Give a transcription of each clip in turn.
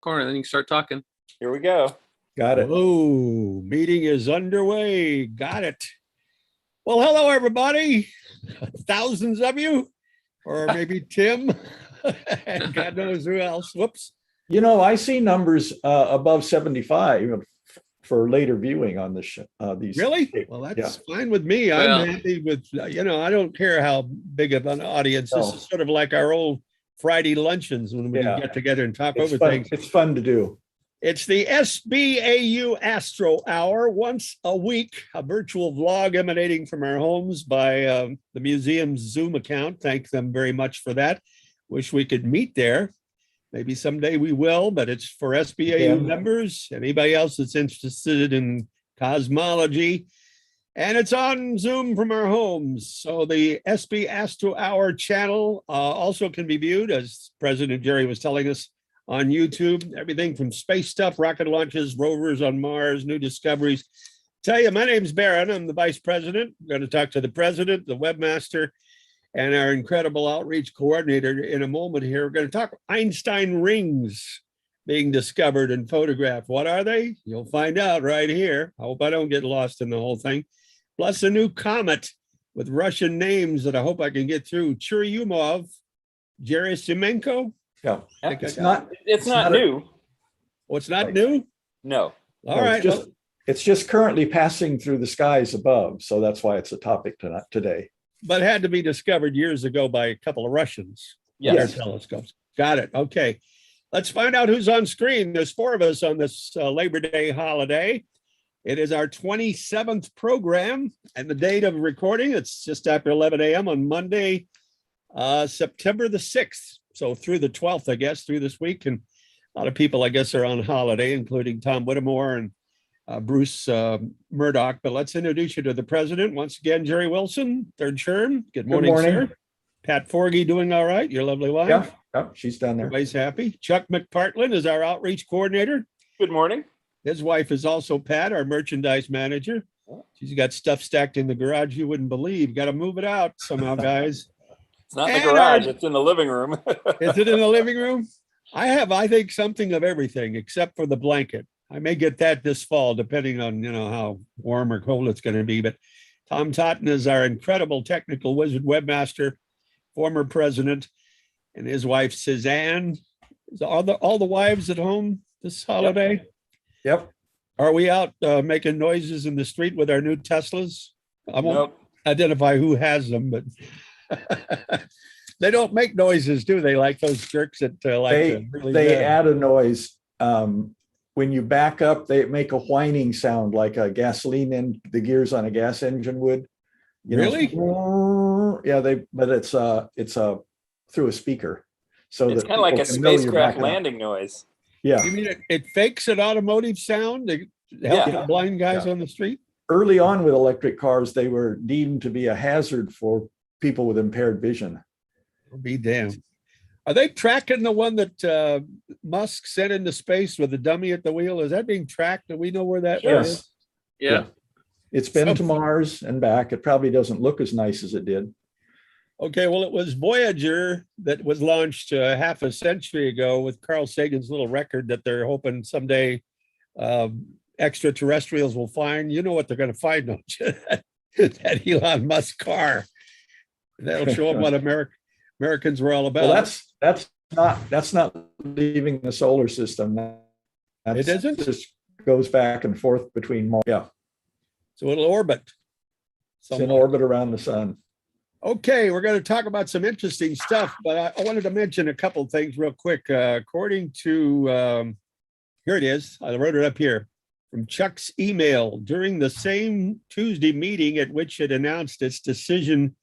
corner, then you can start talking. Here we go. Got it. Hello, meeting is underway. Got it. Well, hello, everybody. Thousands of you, or maybe Tim, and God knows who else. Whoops. You know, I see numbers above 75 for later viewing on this. These Really? Well, that's fine with me. Well, I'm happy with, I don't care how big of an audience. This No. is sort of like our old Friday luncheons when we Yeah. get together and talk It's over fun. things. It's fun to do. It's the SBAU Astro Hour, once a week, a virtual vlog emanating from our homes by the museum's Zoom account. Thank them very much for that. Wish we could meet there. Maybe someday we will, but it's for SBAU members, anybody else that's interested in cosmology. And it's on Zoom from our homes. So the SB Astro Hour channel also can be viewed, as President Jerry was telling us, on YouTube. Everything from space stuff, rocket launches, rovers on Mars, new discoveries. Tell you, my name's Barron. I'm the vice president. We're going to talk to the president, the webmaster, and our incredible outreach coordinator in a moment here. We're going to talk Einstein Rings being discovered and photographed. What are they? You'll find out right here. I hope I don't get lost in the whole thing. Plus a new comet with Russian names that I hope I can get through. Churyumov-Gerasimenko. Yeah, It's not. It's not new. Oh, it's not new? No. All right. It's just currently passing through the skies above, so that's why it's a topic today. But had to be discovered years ago by a couple of Russians. Yes. Their telescopes. Got it. Okay. Let's find out who's on screen. There's four of us on this Labor Day holiday. It is our 27th program, and the date of recording, it's just after 11 a.m. on Monday, September the 6th. So through the 12th, I guess, through this week. And a lot of people, I guess, are on holiday, including Tom Whittemore and Bruce Murdoch. But let's introduce you to the president. Once again, Jerry Wilson, third term. Good morning, sir. Pat Forgy doing all right? Your lovely wife? Yeah, she's down there. Everybody's happy. Chuck McPartland is our outreach coordinator. Good morning. His wife is also Pat, our merchandise manager. She's got stuff stacked in the garage you wouldn't believe. Got to move it out somehow, guys. It's not in the garage. It's in the living room. Is it in the living room? I think, something of everything except for the blanket. I may get that this fall, depending on, how warm or cold it's going to be. But Tom Totten is our incredible technical wizard webmaster, former president, and his wife, Suzanne. Is all the wives at home this holiday? Yep. Are we out making noises in the street with our new Teslas? I won't identify who has them, but they don't make noises, do they? Like those jerks that they add a noise. When you back up, they make a whining sound like a gasoline in the gears on a gas engine would. Really? Yeah, but it's through a speaker. So it's kind of like a spacecraft landing noise. Yeah. You mean it fakes an automotive sound to help blind guys on the street? Early on with electric cars, they were deemed to be a hazard for people with impaired vision. I'll be damned. Are they tracking the one that Musk sent into space with the dummy at the wheel? Is that being tracked? Do we know where that is? Yeah. It's been to Mars and back. It probably doesn't look as nice as it did. Okay, well, it was Voyager that was launched half a century ago with Carl Sagan's little record that they're hoping someday extraterrestrials will find. You know what they're going to find, don't you? That Elon Musk car. That'll show them what Americans were all about. Well, that's not leaving the solar system. It isn't? It just goes back and forth between Mars. Yeah. So it'll orbit. It's in orbit around the sun. Okay, we're going to talk about some interesting stuff, but I wanted to mention a couple of things real quick. According to, here it is, I wrote it up here, from Chuck's email, during the same Tuesday meeting at which it announced its decision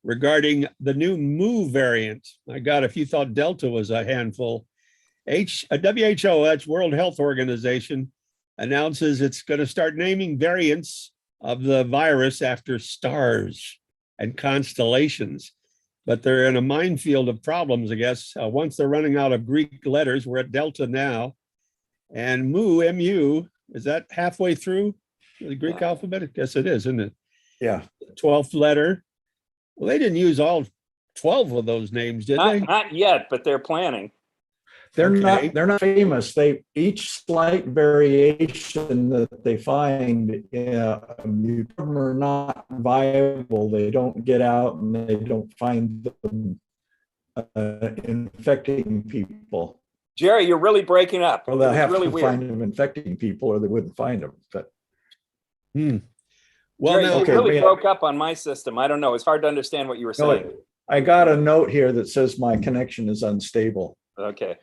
regarding the new Mu variant. My God, if you thought Delta was a handful, WHO, that's World Health Organization, announces it's going to start naming variants of the virus after stars and constellations. But they're in a minefield of problems, I guess. Once they're running out of Greek letters, we're at Delta now. And Mu, M-U, is that halfway through the Greek alphabet? I guess it is, isn't it? Yeah. 12th letter. Well, they didn't use all 12 of those names, did they? Not yet, but they're planning. Okay. they're not famous. Each slight variation that they find are not viable. They don't get out and they don't find them infecting people. Jerry, you're really breaking up. Well, they'll It's have really to weird. find them infecting people or they wouldn't find them. But Well, Jerry, now, you okay, really we- broke up on my system. I don't know. It's hard to understand what you were saying. I got a note here that says my connection is unstable. Okay.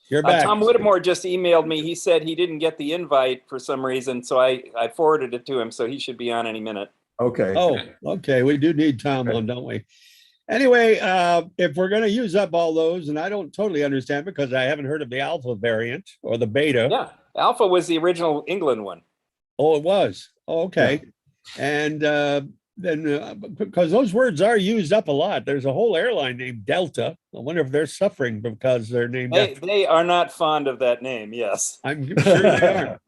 you're back. Tom Whittemore just emailed me. He said he didn't get the invite for some reason, so I forwarded it to him, so he should be on any minute. Okay. Oh, okay. We do need Tom on, don't we? Anyway, if we're going to use up all those, and I don't totally understand because I haven't heard of the alpha variant or the beta. Yeah, Alpha was the original England one. Oh, it was. Oh, okay. And then because those words are used up a lot, there's a whole airline named Delta. I wonder if they're suffering because they're named after. They are not fond of that name, yes. I'm sure they are.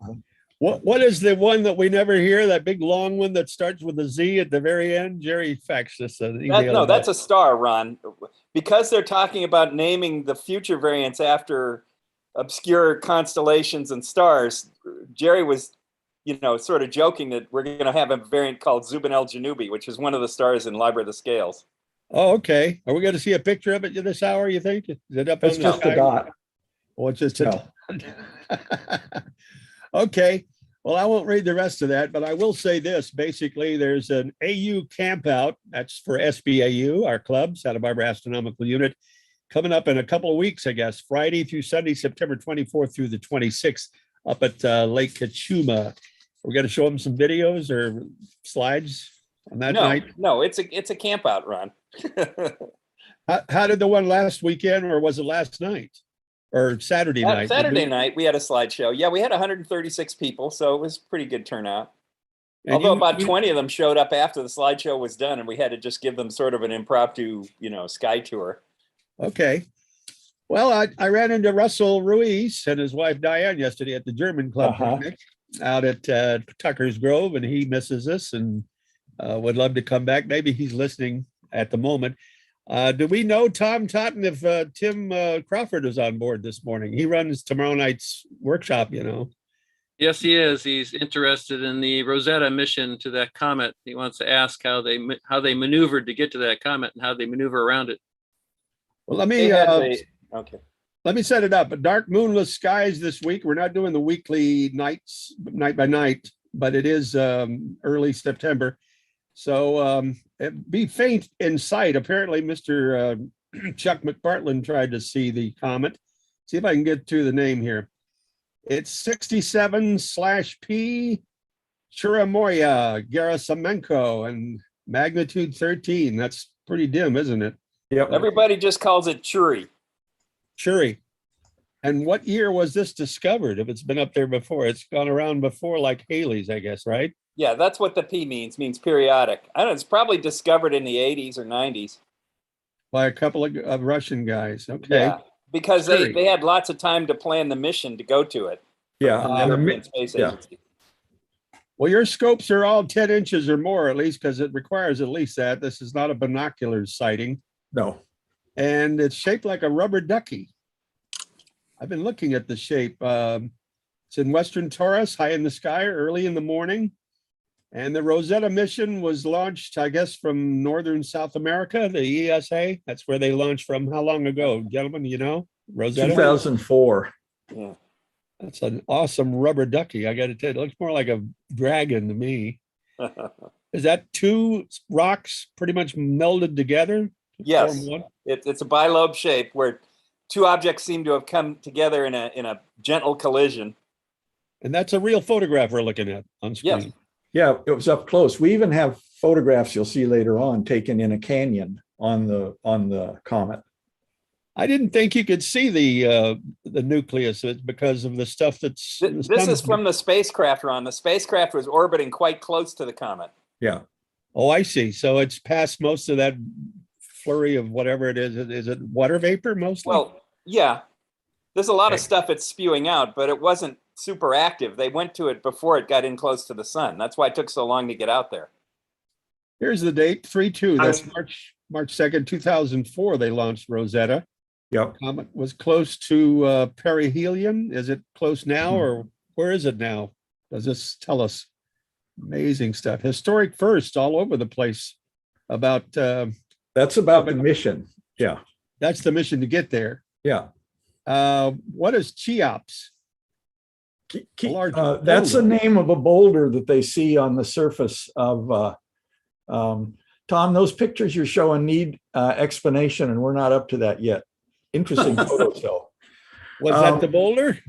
What is the one that we never hear? That big long one that starts with a Z at the very end? Jerry faxed us an email. No, that's a star, Ron. Because they're talking about naming the future variants after obscure constellations and stars, Jerry was, sort of joking that we're going to have a variant called Zubin el-Janubi, which is one of the stars in Liber the Scales. Oh, okay. Are we going to see a picture of it this hour, you think? Is it up It's on the just sky? a dot. Oh, it's just a dot. Okay. Well, I won't read the rest of that, but I will say this. Basically, there's an AU camp out. That's for SBAU, our club, Santa Barbara Astronomical Unit, coming up in a couple of weeks, I guess, Friday through Sunday, September 24th through the 26th up at Lake Kachuma. We're going to show them some videos or slides on that night. No, it's a camp out, Ron. How did the one last weekend, or was it last night or Saturday night? Saturday night, we had a slideshow. Yeah, we had 136 people, so it was pretty good turnout. And Although you- about 20 of them showed up after the slideshow was done, and we had to just give them sort of an impromptu, sky tour. Okay. Well, I ran into Russell Ruiz and his wife Diane yesterday at the German club picnic out at Tucker's Grove, and he misses us and would love to come back. Maybe he's listening at the moment. Do we know, Tom Totten, if Tim Crawford is on board this morning? He runs tomorrow night's workshop, Yes, he is. He's interested in the Rosetta mission to that comet. He wants to ask how they maneuvered to get to that comet and how they maneuver around it. Well, let me set it up. A dark moonless skies this week. We're not doing the weekly night by night, but it is early September. So it be faint in sight. Apparently, Mr. Chuck McPartland tried to see the comet. See if I can get to the name here. It's 67/P Churyumov-Gerasimenko and magnitude 13. That's pretty dim, isn't it? Yep. Everybody just calls it Chury. Chury. And what year was this discovered? If it's been up there before, it's gone around before, like Halley's, I guess, right? Yeah, that's what the P means periodic. I don't know, it's probably discovered in the 80s or 90s. By a couple of Russian guys. Okay. Yeah, because Chury. they had lots of time to plan the mission to go to it. Yeah. The and the European mi- Space yeah. Agency. Well, your scopes are all 10 inches or more, at least, because it requires at least that. This is not a binocular sighting. No. And it's shaped like a rubber ducky. I've been looking at the shape. It's in Western Taurus, high in the sky, early in the morning. And the Rosetta mission was launched, I guess, from Northern South America, the ESA. That's where they launched from. How long ago, gentlemen, Rosetta? 2004. Yeah. That's an awesome rubber ducky. I got to tell you, it looks more like a dragon to me. Is that two rocks pretty much melded together? to Yes. form one? It's a bilobe shape where two objects seem to have come together in a gentle collision. And that's a real photograph we're looking at on screen. Yes. Yeah, it was up close. We even have photographs you'll see later on taken in a canyon on the comet. I didn't think you could see the nucleus because of the stuff that's. This is from the spacecraft, Ron. The spacecraft was orbiting quite close to the comet. Yeah. Oh, I see. So it's past most of that flurry of whatever it is. Is it water vapor mostly? Well, yeah. There's a lot of Okay. stuff it's spewing out, but it wasn't super active. They went to it before it got in close to the sun. That's why it took so long to get out there. Here's the date, 3/2. That's March 2nd, 2004. They launched Rosetta. Yep. Comet was close to perihelion. Is it close now, or where is it now? Does this tell us? Amazing stuff. Historic first all over the place. About That's about the mission. Yeah. that's the mission to get there. Yeah. What is Cheops? That's the name of a boulder that they see on the surface of Tom, those pictures you're showing need explanation, and we're not up to that yet. Interesting photos, though. Was that the boulder?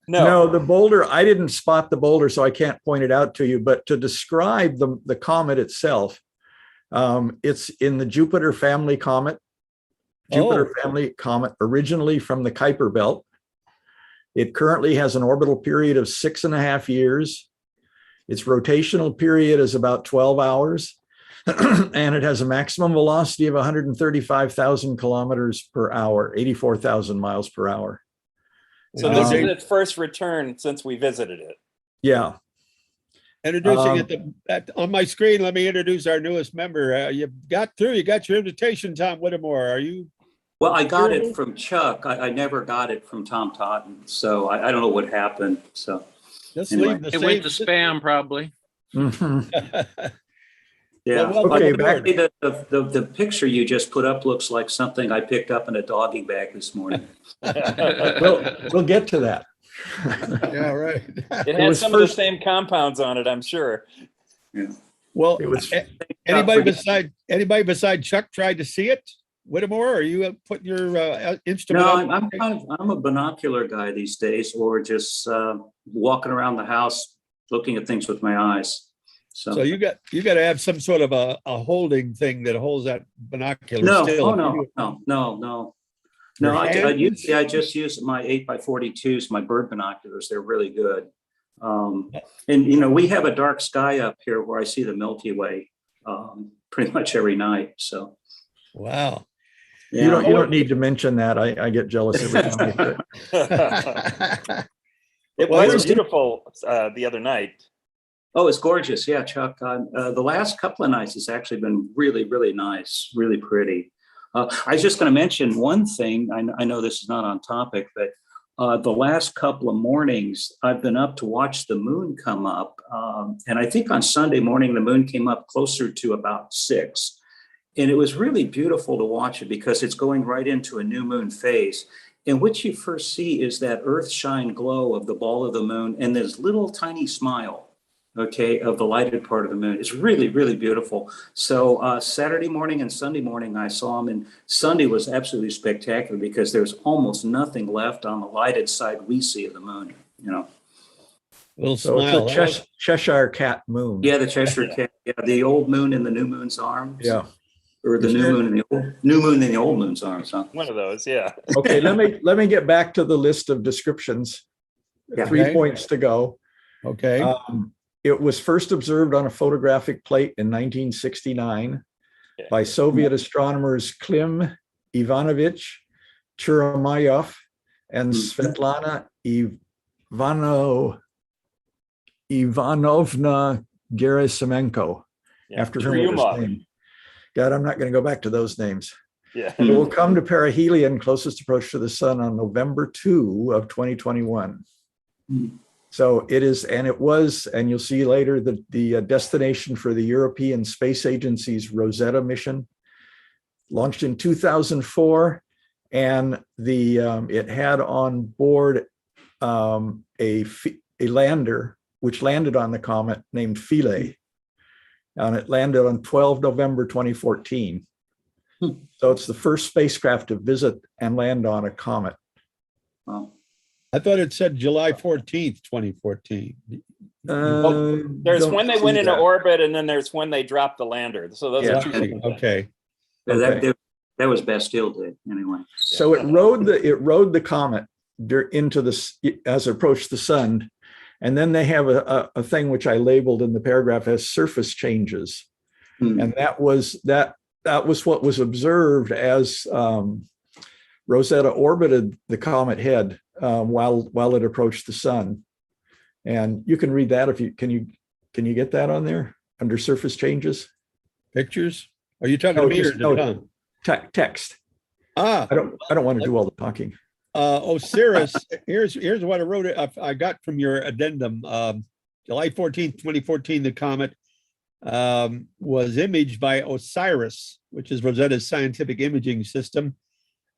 No, the boulder, I didn't spot the boulder, so I can't point it out to you. But to describe the comet itself, it's in the Jupiter family comet. Jupiter family comet, originally from the Kuiper belt. It currently has an orbital period of 6.5 years. Its rotational period is about 12 hours. And it has a maximum velocity of 135,000 kilometers per hour, 84,000 miles per hour. So this is its first return since we visited it. Yeah. Introducing it on my screen. Let me introduce our newest member. You got your invitation, Tom Whittemore. Are you? Well, I got it from Chuck. I never got it from Tom Totten. So I don't know what happened. So Just anyway. leave the It went to spam probably. Yeah. Well, Okay, The picture you just put up looks like something I picked up in a doggy bag this morning. We'll get to that. Yeah, right. It has some of the same compounds on it, I'm sure. Yeah. Well, It was- anybody beside Chuck tried to see it? Whittemore, are you putting your instrument? No, I'm a binocular guy these days, or just walking around the house looking at things with my eyes. So you got to have some sort of a holding thing that holds that binocular. No, still. no. Your I just use my 8x42s, my bird binoculars. They're really good. And we have a dark sky up here where I see the Milky Way pretty much every night. So wow. Yeah. You don't need to mention that. I get jealous every time I hear it. It was beautiful the other night. Oh, it's gorgeous. Yeah, Chuck. The last couple of nights has actually been really, really nice, really pretty. I was just going to mention one thing. I know this is not on topic, but the last couple of mornings, I've been up to watch the moon come up. And I think on Sunday morning, the moon came up closer to about 6. And it was really beautiful to watch it because it's going right into a new moon phase. And what you first see is that earth shine glow of the ball of the moon and this little tiny smile. Okay, of the lighted part of the moon. It's really, really beautiful. So Saturday morning and Sunday morning, I saw them, and Sunday was absolutely spectacular because there's almost nothing left on the lighted side we see of the moon, Little So smile. it's a Cheshire cat moon. Yeah, the Cheshire Cat, the old moon in the new moon's arms. Yeah. Or the new moon in the old moon's arms, huh? One of those, yeah. Okay, let me get back to the list of descriptions. Yeah. 3 points to go. Okay. It was first observed on a photographic plate in 1969 by Soviet astronomers Klim Ivanovich Churyumov and Svetlana Ivanovna Gerasimenko. After whom it was named. God, I'm not going to go back to those names. Yeah. It will come to perihelion, closest approach to the sun, on November 2 of 2021. So it is, and it was, and you'll see later, the destination for the European Space Agency's Rosetta mission, launched in 2004, and it had on board a lander which landed on the comet named Philae, and it landed on 12 November 2014. So it's the first spacecraft to visit and land on a comet. Wow. I thought it said July 14th, 2014. There's when they went into orbit, and then there's when they dropped the lander. So those are two different things. Okay. That was Bastille Day, anyway. So it rode the comet as it approached the sun, and then they have a thing which I labeled in the paragraph as surface changes, and that was what was observed as Rosetta orbited the comet head while it approached the sun. And you can read that if you can you get that on there under surface changes? Pictures? Are you talking to me or to Tom? Text. Ah, I don't want to do all the talking. Osiris, here's what I wrote. I got from your addendum. July 14th, 2014, the comet was imaged by OSIRIS, which is Rosetta's scientific imaging system,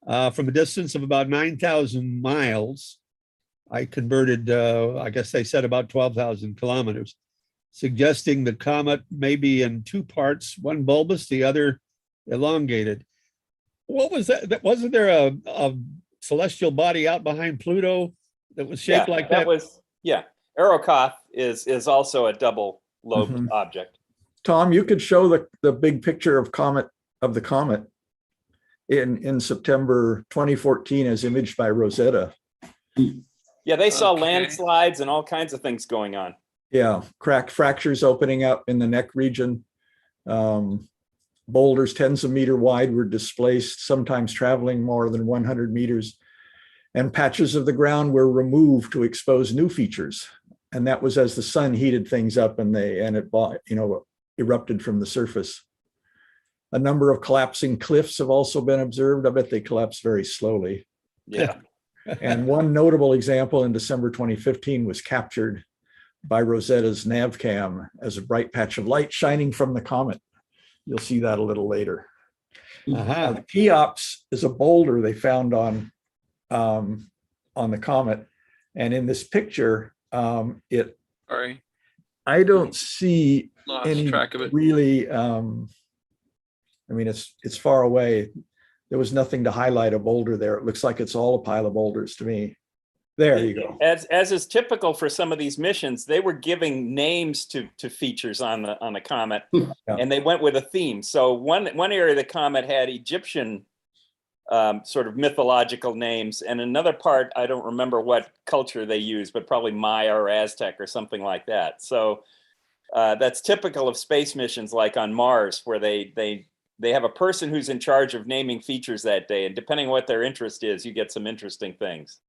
from a distance of about 9,000 miles. I converted, I guess they said about 12,000 kilometers, suggesting the comet may be in two parts, one bulbous, the other elongated. What was that? Wasn't there a celestial body out behind Pluto that was shaped like that? That was, Arrokoth is also a double lobed Mhm. object. Tom, you could show the big picture of the comet in September 2014 as imaged by Rosetta. Yeah, they saw Okay. landslides and all kinds of things going on. Yeah, fractures opening up in the neck region. Boulders tens of meter wide were displaced, sometimes traveling more than 100 meters. And patches of the ground were removed to expose new features. And that was as the sun heated things up and it erupted from the surface. A number of collapsing cliffs have also been observed. I bet they collapse very slowly. Yeah. And one notable example in December 2015 was captured by Rosetta's NavCam as a bright patch of light shining from the comet. You'll see that a little later. Uh-huh. The Cheops is a boulder they found on the comet. And in this picture, Sorry, I don't see lost any track of it. really, it's far away. There was nothing to highlight a boulder there. It looks like it's all a pile of boulders to me. There you go. As is typical for some of these missions, they were giving names to features on the comet, and they went with a theme. So one area of the comet had Egyptian sort of mythological names, and another part, I don't remember what culture they used, but probably Maya or Aztec or something like that. So that's typical of space missions, like on Mars, where they have a person who's in charge of naming features that day, and depending on what their interest is, you get some interesting things.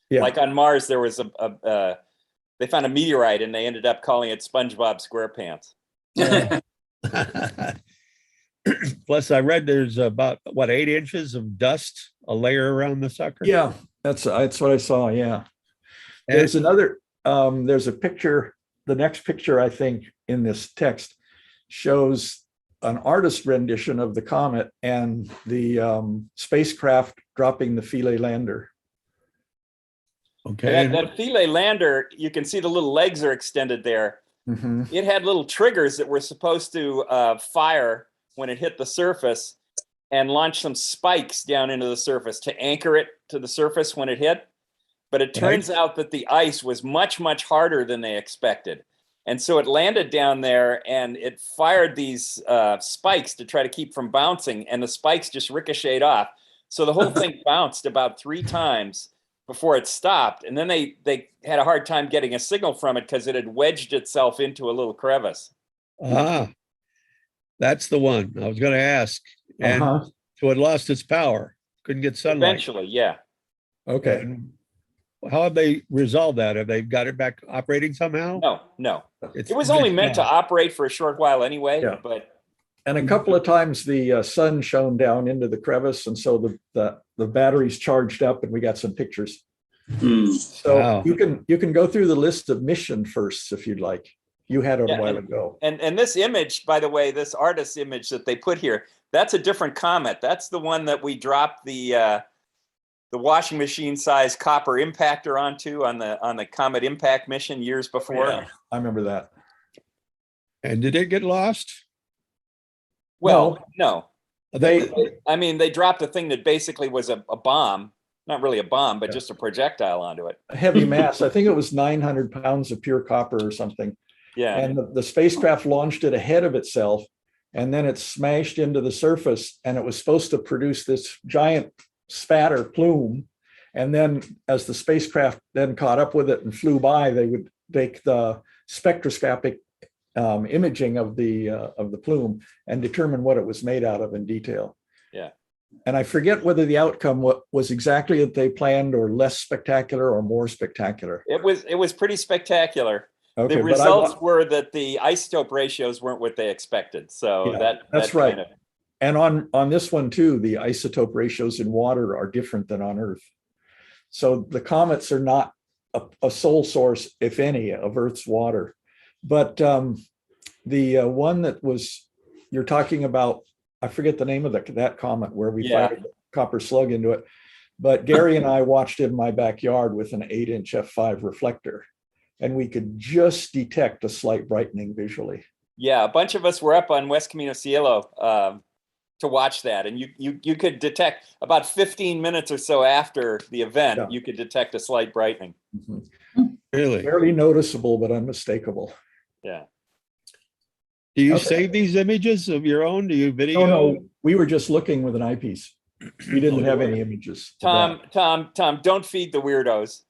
Yeah. Like on Mars, there was they found a meteorite and they ended up calling it SpongeBob SquarePants. Plus, I read there's about 8 inches of dust, a layer around the sucker. Yeah, that's what I saw. Yeah. There's another, there's a picture, the next picture, I think, in this text shows an artist rendition of the comet and the spacecraft dropping the Philae lander. Okay. That Philae lander, you can see the little legs are extended there. Mm-hmm. It had little triggers that were supposed to fire when it hit the surface and launch some spikes down into the surface to anchor it to the surface when it hit. But it turns out that the ice was much, much harder than they expected. And so it landed down there and it fired these spikes to try to keep from bouncing, and the spikes just ricocheted off. So the whole thing bounced about 3 times before it stopped. And then they had a hard time getting a signal from it because it had wedged itself into a little crevice. Ah, that's the one I was going to ask. And so it lost its power, couldn't get sunlight. Eventually, yeah. Okay. And how have they resolved that? Have they got it back operating somehow? No. It's It was only glitched meant to out. operate for a short while anyway, Yeah. but And a couple of times the sun shone down into the crevice, and so the batteries charged up, and we got some pictures. So Wow. you can go through the list of mission firsts if you'd like. You had it a while ago. and this image, by the way, this artist's image that they put here, that's a different comet. That's the one that we dropped the washing machine size copper impactor onto on the Comet Impact mission years before. Yeah, I remember that. And did it get lost? Well, no. They They dropped a thing that basically was a bomb, not really a bomb, but just a projectile onto it. a heavy mass. I think it was 900 pounds of pure copper or something. Yeah. And the spacecraft launched it ahead of itself, and then it smashed into the surface, and it was supposed to produce this giant spatter plume. And then as the spacecraft then caught up with it and flew by, they would take the spectroscopic imaging of the plume and determine what it was made out of in detail. Yeah. And I forget whether the outcome was exactly what they planned, or less spectacular or more spectacular. It was pretty spectacular. Okay, The but results were that the isotope ratios weren't what they expected. So Yeah, that's right. And on this one too, the isotope ratios in water are different than on Earth. So the comets are not a sole source, if any, of Earth's water. But the one that was, you're talking about, I forget the name of that comet where we fired a copper slug into it. But Gary and I watched it in my backyard with an 8-inch f5 reflector, and we could just detect a slight brightening visually. Yeah, a bunch of us were up on West Camino Cielo to watch that, and you could detect about 15 minutes or so after the event, you could detect a slight brightening. Mm-hmm. Really? Barely noticeable, but unmistakable. Yeah. Do you save these images of your own? Do you video? Oh, no, we were just looking with an eyepiece. We didn't have any images. Tom, don't feed the weirdos.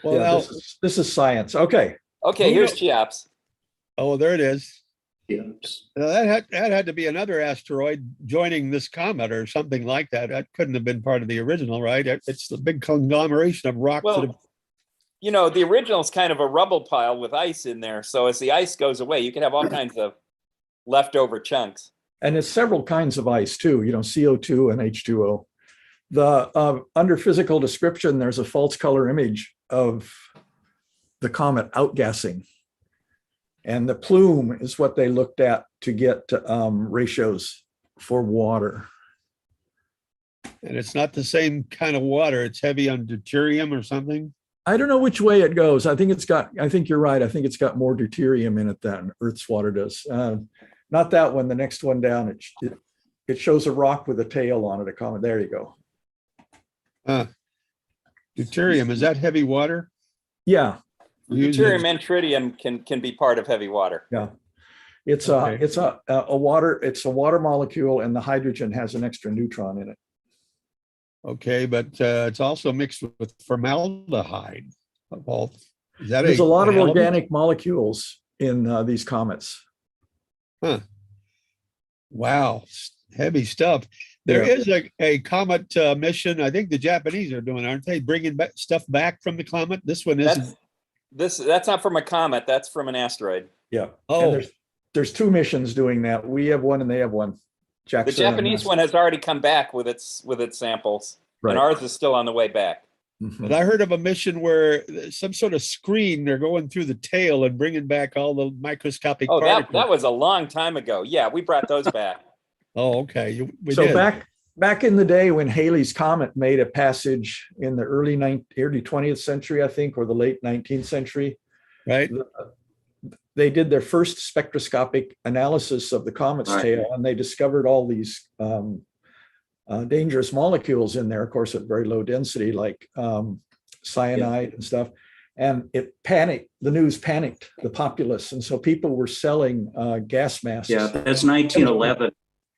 Well, yeah, this is science. Okay. Okay, here's Cheops. Oh, there it is. Yes. That had to be another asteroid joining this comet or something like that. That couldn't have been part of the original, right? It's the big conglomeration of rocks. Well, you know, the original is kind of a rubble pile with ice in there. So as the ice goes away, you can have all kinds of leftover chunks. And it's several kinds of ice too, you know, CO2 and H2O. The under physical description, there's a false color image of the comet outgassing. And the plume is what they looked at to get ratios for water. And it's not the same kind of water. It's heavy on deuterium or something. I don't know which way it goes. I think you're right. I think it's got more deuterium in it than Earth's water does. Not that one, the next one down. It shows a rock with a tail on it, a comet. There you go. Deuterium, is that heavy water? Yeah. Deuterium and tritium can be part of heavy water. Yeah. It's a water molecule, and the hydrogen has an extra neutron in it. Okay, but it's also mixed with formaldehyde. Well, there's a lot of organic molecules in these comets. Huh. Wow, heavy stuff. There is a comet mission. I think the Japanese are doing, aren't they? Bringing stuff back from the comet. This one isn't. That's not from a comet. That's from an asteroid. Yeah. Oh, and there's two missions doing that. We have one, and they have one. The Japanese one has already come back with its samples, and ours is still on the way back. Mm-hmm. But I heard of a mission where some sort of screen, they're going through the tail and bringing back all the microscopic particles. That was a long time ago. Yeah, we brought those back. Oh, okay. Back in the day when Halley's Comet made a passage in the early 20th century, I think, or the late 19th century, right? They did their first spectroscopic analysis of the comet's tail, and they discovered all these dangerous molecules in there, of course, at very low density, like cyanide and stuff. And the news panicked the populace. And so people were selling gas masks. Yeah, that's 1911.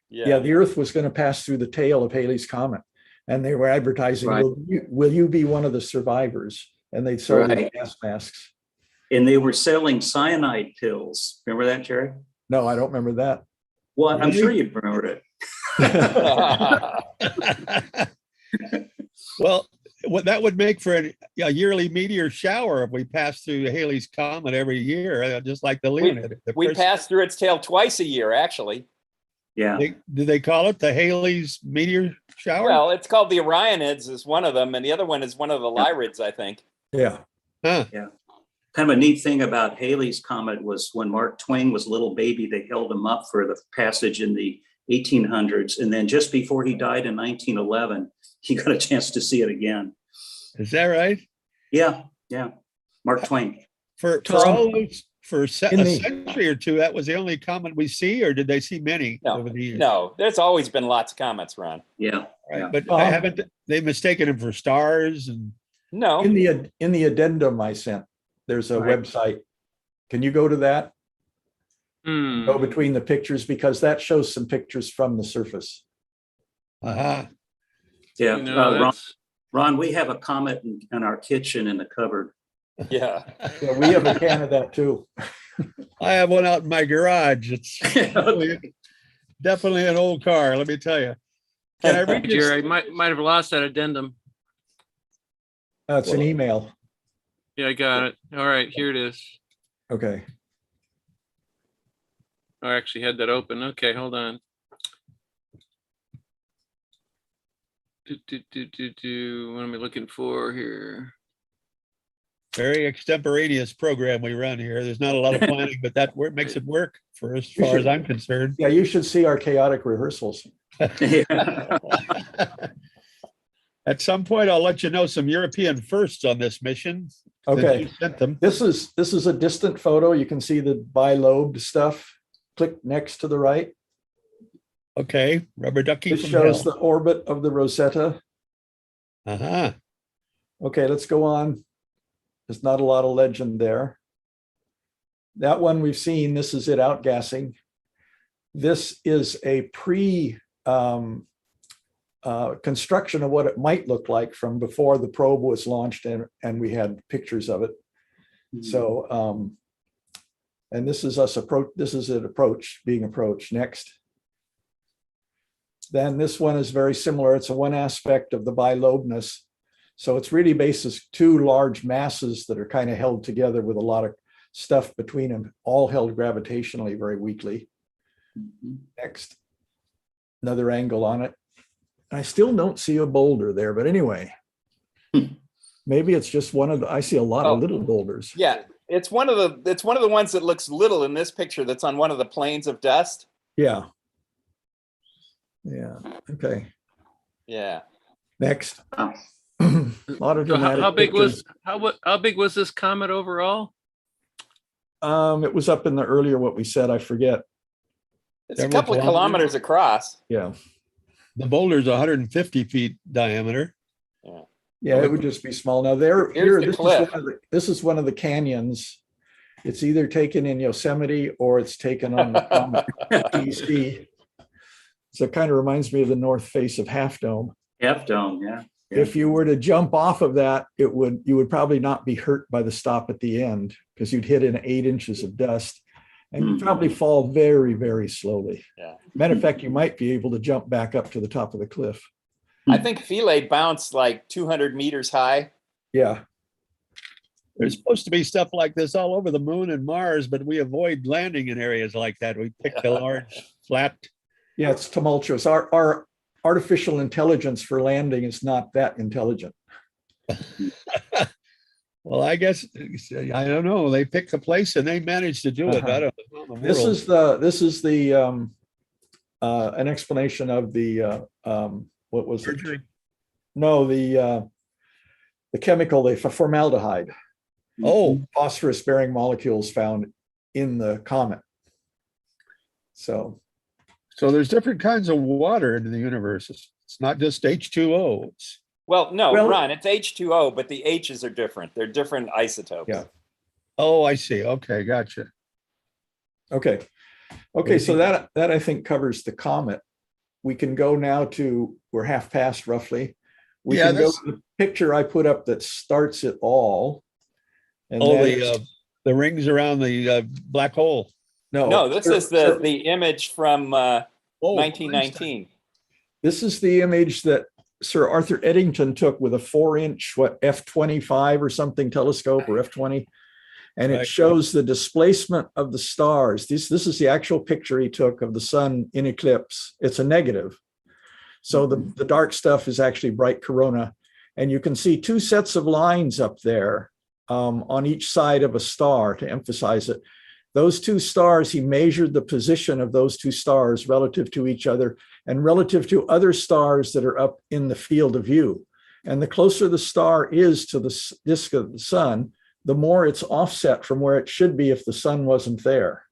Yeah, the Earth was going to pass through the tail of Halley's Comet. And they were advertising, will you be one of the survivors? And they'd sell these gas masks. And they were selling cyanide pills. Remember that, Jerry? No, I don't remember that. Well, I'm sure you remembered it. Well, what that would make for a yearly meteor shower if we pass through Halley's Comet every year, just like the Leonid. We pass through its tail twice a year, actually. Yeah. Do they call it the Halley's meteor shower? Well, it's called the Orionids is one of them, and the other one is one of the Lyrids, I think. Yeah. Huh. Yeah. Kind of a neat thing about Halley's Comet was when Mark Twain was a little baby, they held him up for the passage in the 1800s. And then just before he died in 1911, he got a chance to see it again. Is that right? Yeah. Yeah. Mark Twain. For a century or two, that was the only comet we see, or did they see many over the years? No, there's always been lots of comets, Ron. Yeah. Right. Yeah. But haven't they mistaken them for stars? And no. In the addendum I sent, there's a website. Can you go to that? Go between the pictures, because that shows some pictures from the surface. Uh-huh. Yeah. Ron, we have a comet in our kitchen in the cupboard. Yeah. We have a can of that too. I have one out in my garage. It's definitely an old car, let me tell you. Can I read this? Jerry, I might have lost that addendum. It's an email. Yeah, I got it. All right, here it is. Okay. Oh, I actually had that open. Okay, hold on. What am I looking for here? Very extemporaneous program we run here. There's not a lot of planning, but that work makes it work for as far as I'm concerned. Yeah, you should see our chaotic rehearsals. At some point, I'll let you know some European firsts on this mission. since Okay. you sent them. This is a distant photo. You can see the bilobed stuff. Click next to the right. Okay, rubber ducky This from shows hell. the orbit of the Rosetta. Uh-huh. Okay, let's go on. There's not a lot of legend there. That one we've seen. This is it outgassing. This is a construction of what it might look like from before the probe was launched, and we had pictures of it. So, and this is us approach. This is it being approached. Next. Then this one is very similar. It's a one aspect of the bilobedness. So it's really basis two large masses that are kind of held together with a lot of stuff between them, all held gravitationally very weakly. Next, another angle on it. I still don't see a boulder there, but anyway, maybe it's just one of the, I see a lot of little boulders. Yeah, it's one of the ones that looks little in this picture that's on one of the plains of dust. Yeah. Yeah. Okay. Yeah. Next. Oh. A lot of So dramatic how big pictures. was how big was this comet overall? It was up in the earlier what we said, I forget. It's a Several couple of kilometers. kilometers across. Yeah. The boulder's 150 feet diameter. Yeah, it would just be small. Now there, Here's here, the cliff. this is one of the canyons. It's either taken in Yosemite or it's taken on the Comet PC. So it kind of reminds me of the north face of Half Dome. Half Dome, yeah. If you were to jump off of that, you would probably not be hurt by the stop at the end because you'd hit in 8 inches of dust and you'd probably fall very, very slowly. Yeah. Matter of fact, you might be able to jump back up to the top of the cliff. I think Philae bounced like 200 meters high. Yeah. There's supposed to be stuff like this all over the moon and Mars, but we avoid landing in areas like that. We pick the large, flat. Yeah, it's tumultuous. Our artificial intelligence for landing is not that intelligent. Well, I guess, I don't know. They pick the place and they manage to do it. I don't know. This is the an explanation of the what was it? Surgery. No, the chemical, formaldehyde, Oh, phosphorus bearing molecules found in the comet. So there's different kinds of water in the universe. It's not just H2O. Well, no, Well- Ron, it's H2O, but the H's are different. They're different isotopes. Yeah. Oh, I see. Okay, gotcha. okay, so that I think covers the comet. We can go now to, we're half past roughly. We Yeah, can go that's- to the picture I put up that starts it all. And Oh, that is- the rings around the black hole. No, this is Sir, the image from Oh, 1919. This is the image that Sir Arthur Eddington took with a 4-inch, F25 or something telescope or F20. And it Right. shows the displacement of the stars. This is the actual picture he took of the sun in eclipse. It's a negative. So the dark stuff is actually bright corona. And you can see 2 sets of lines up there on each side of a star to emphasize it. Those 2 stars, he measured the position of those 2 stars relative to each other and relative to other stars that are up in the field of view. And the closer the star is to the disk of the sun, the more it's offset from where it should be if the sun wasn't there.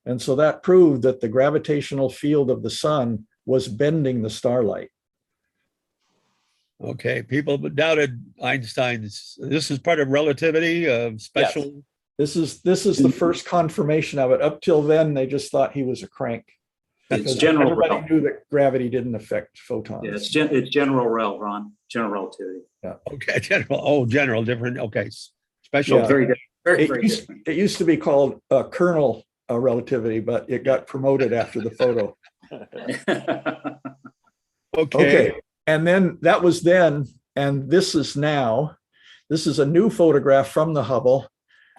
And so that proved that the gravitational field of the sun was bending the starlight. Okay, people doubted Einstein's. This is part of relativity, special. This is the first confirmation of it. Up till then, they just thought he was a crank. It's Because general everybody rel. knew that gravity didn't affect photons. Yeah, it's general rel, Ron. General relativity. Okay, general. Oh, general, different. Okay, special. Yeah. Very different. Very, very It different. used to be called kernel relativity, but it got promoted after the photo. Okay. And then that was then, and this is now. This is a new photograph from the Hubble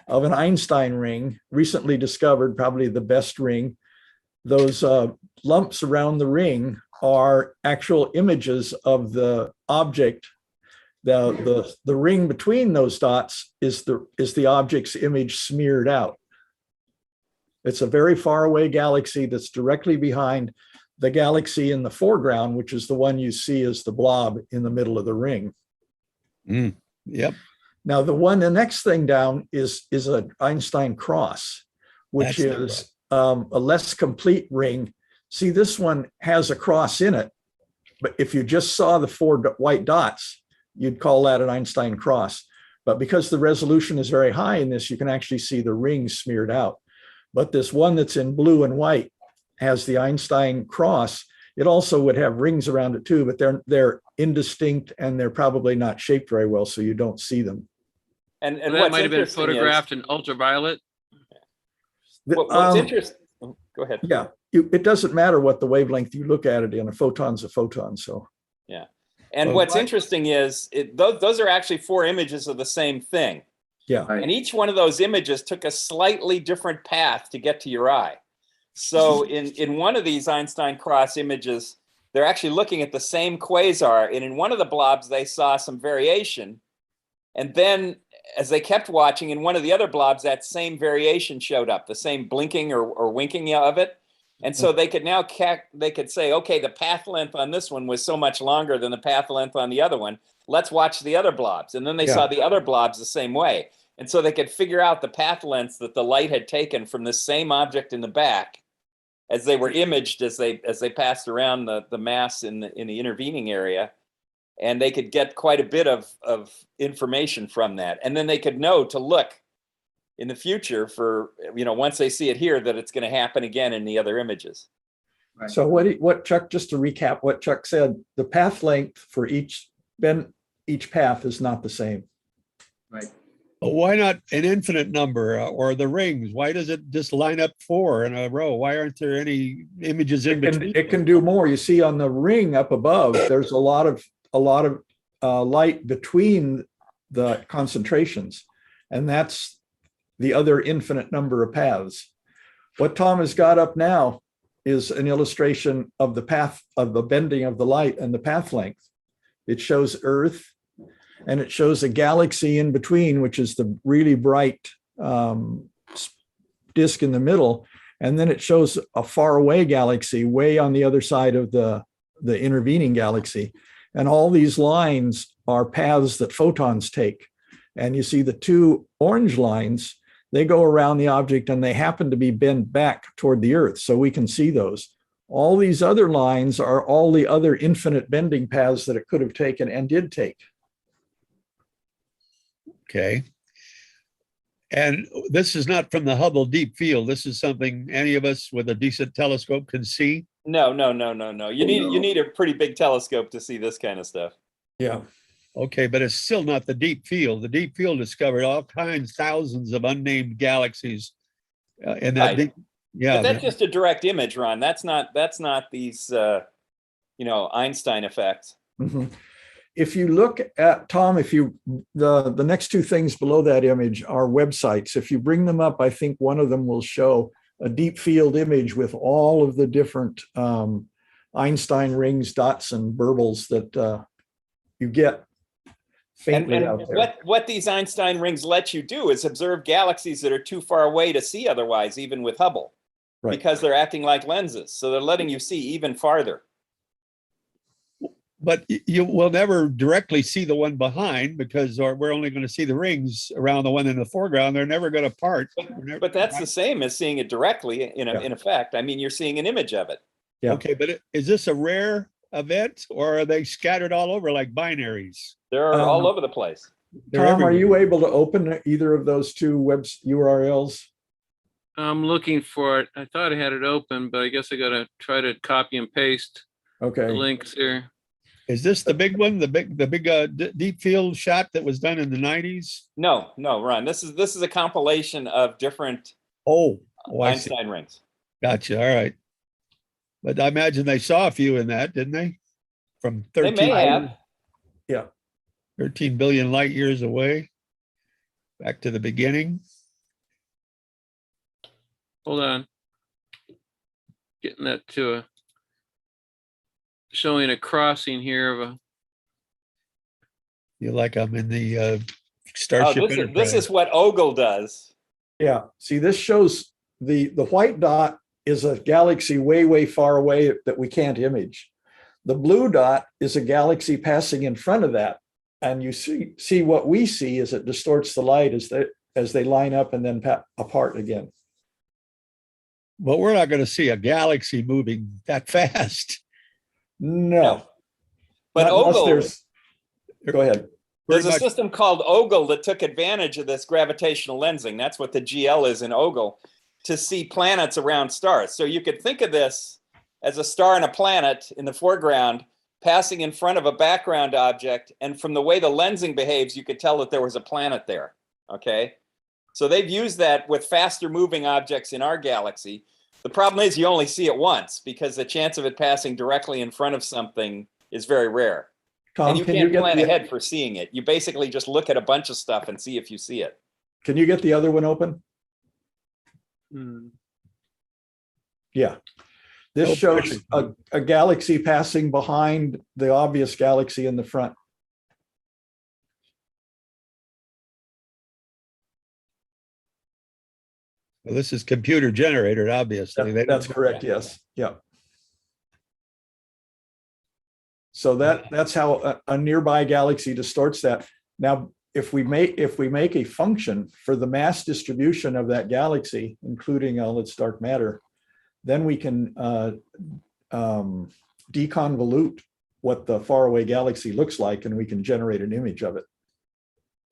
of an Einstein ring, recently discovered, probably the best ring. those lumps around the ring are actual images of the object. The ring between those dots is the object's image smeared out. It's a very far away galaxy that's directly behind the galaxy in the foreground, which is the one you see as the blob in the middle of the ring. Yep. Now, the next thing down is an Einstein Cross, which is a less complete ring. See, this one has a cross in it, but if you just saw the four white dots, you'd call that an Einstein Cross. But because the resolution is very high in this, you can actually see the rings smeared out. But this one that's in blue and white has the Einstein Cross. It also would have rings around it too, but they're indistinct and they're probably not shaped very well, so you don't see them. And that what's might have been interesting photographed in ultraviolet. what's interesting. Go ahead. Yeah, it doesn't matter what the wavelength you look at it in. A photon's a photon. So yeah, and what's interesting is those are actually four images of the same thing. yeah, And each one of those images took a slightly different path to get to your eye. So in one of these Einstein Cross images, they're actually looking at the same quasar. And in one of the blobs, they saw some variation. And then as they kept watching, in one of the other blobs, that same variation showed up, the same blinking or winking of it. And so they could now say, okay, the path length on this one was so much longer than the path length on the other one. Let's watch the other blobs. And then they saw the other blobs the same way. And so they could figure out the path lengths that the light had taken from the same object in the back as they were imaged as they passed around the mass in the intervening area. And they could get quite a bit of information from that. And then they could know to look in the future for, once they see it here, that it's going to happen again in the other images. Right. So what Chuck, just to recap what Chuck said, the path length for each path is not the same. Right. But why not an infinite number or the rings? Why does it just line up four in a row? Why aren't there any images in between? It can do more. You see on the ring up above, there's a lot of light between the concentrations, and that's the other infinite number of paths. What Tom has got up now is an illustration of the path of the bending of the light and the path length. It shows Earth, and it shows a galaxy in between, which is the really bright disk in the middle. And then it shows a far away galaxy way on the other side of the intervening galaxy. And all these lines are paths that photons take. And you see the two orange lines, they go around the object and they happen to be bent back toward the Earth. So we can see those. All these other lines are all the other infinite bending paths that it could have taken and did take. Okay. And this is not from the Hubble deep field. This is something any of us with a decent telescope can see. No. You need a pretty big telescope to see this kind of stuff. Yeah. Okay, but it's still not the deep field. The deep field discovered all kinds, thousands of unnamed galaxies in that. Right. Yeah, but that's just a direct image, Ron. That's not these Einstein effects. Mm-hmm. If you look at, Tom, the next two things below that image are websites. If you bring them up, I think one of them will show a deep field image with all of the different Einstein rings, dots, and burbles that you get faintly and out there. What these Einstein rings let you do is observe galaxies that are too far away to see otherwise, even with Hubble, Right. because they're acting like lenses. So they're letting you see even farther. but you will never directly see the one behind because we're only going to see the rings around the one in the foreground. They're never going to part. But that's the same as seeing it directly in effect. I mean, you're seeing an image of it. Yeah. Okay, but is this a rare event or are they scattered all over like binaries? They're all over the place. Tom, are you able to open either of those two web URLs? I'm looking for it. I thought I had it open, but I guess I got to try to copy and paste the Okay. links here. Is this the big one, the big deep field shot that was done in the 90s? No, Ron. This is a compilation of different I see. Einstein rings. Gotcha. All right. But I imagine they saw a few in that, didn't they? From They 13, may have. Yeah. 13 billion light years away. Back to the beginning. Hold on. getting that to a, showing a crossing here of a, You're like I'm in the Oh, Starship this Enterprise. is what Ogle does. Yeah, see, this shows the white dot is a galaxy way, way far away that we can't image. The blue dot is a galaxy passing in front of that. And you see what we see is it distorts the light as they line up and then apart again. But we're not going to see a galaxy moving that fast. No. But Not unless Ogle, go ahead. there's a Pretty much- system called Ogle that took advantage of this gravitational lensing. That's what the GL is in Ogle, to see planets around stars. So you could think of this as a star and a planet in the foreground passing in front of a background object. And from the way the lensing behaves, you could tell that there was a planet there. Okay. So they've used that with faster moving objects in our galaxy. The problem is you only see it once because the chance of it passing directly in front of something is very rare. Tom, And you can can't you get plan the, ahead for seeing it. You basically just look at a bunch of stuff and see if you see it. can you get the other one open? Yeah. This No shows pressure. a galaxy passing behind the obvious galaxy in the front. Well, this is computer generated, obviously. They That's don't- correct, yes. Yeah. So that's how a nearby galaxy distorts that. Now, if we make a function for the mass distribution of that galaxy, including all its dark matter, then we can deconvolute what the faraway galaxy looks like, and we can generate an image of it.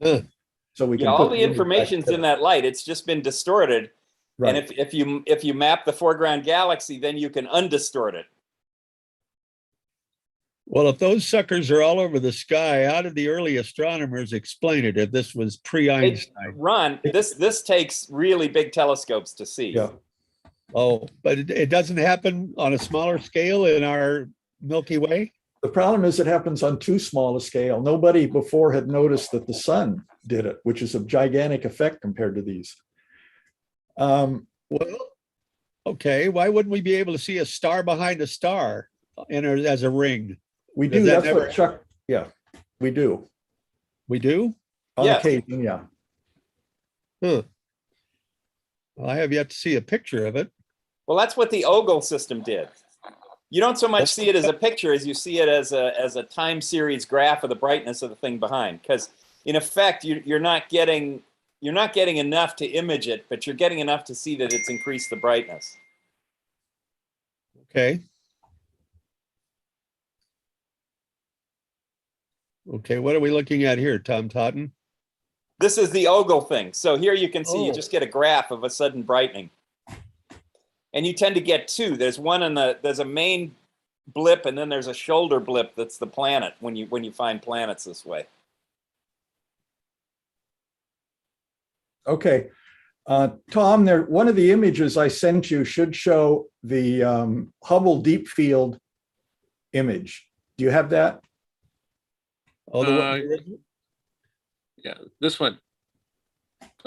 Huh. So we can Yeah, all put the image information's back in that light. It's just been distorted. Right. And if you map the foreground galaxy, then you can undistort it. Well, if those suckers are all over the sky, how did the early astronomers explain it if this was pre-Einstein? Ron, this takes really big telescopes to see. Yeah. Oh, but it doesn't happen on a smaller scale in our Milky Way? The problem is it happens on too small a scale. Nobody before had noticed that the sun did it, which is a gigantic effect compared to these. Well, okay, why wouldn't we be able to see a star behind a star as a ring? We Does do, that that's never what Chuck, yeah, we do. We do? On Yes. occasion, yeah. Huh. Well, I have yet to see a picture of it. Well, that's what the Ogle system did. You don't so much see it as a picture as you see it as a time series graph of the brightness of the thing behind. Because in effect, you're not getting enough to image it, but you're getting enough to see that it's increased the brightness. Okay. Okay, what are we looking at here, Tom Totten? This is the Ogle thing. So here you can see you Oh. just get a graph of a sudden brightening. And you tend to get two. There's a main blip and then there's a shoulder blip that's the planet when you find planets this way. Okay. Tom, one of the images I sent you should show the Hubble Deep Field image. Do you have that? Oh, the one, yeah, this one.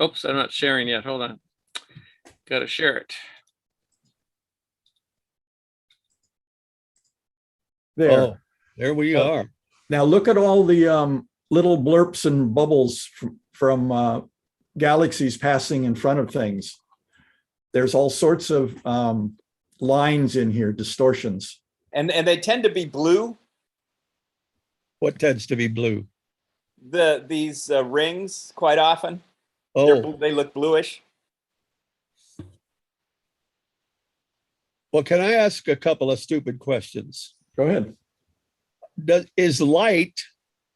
Oops, I'm not sharing yet. Hold on. Got to share it. There. oh, there we Oh. are. Now look at all the little blurps and bubbles from galaxies passing in front of things. There's all sorts of lines in here, distortions. And they tend to be blue. What tends to be blue? These rings quite often. Oh, They look bluish. well, can I ask a couple of stupid questions? Go ahead. Is light,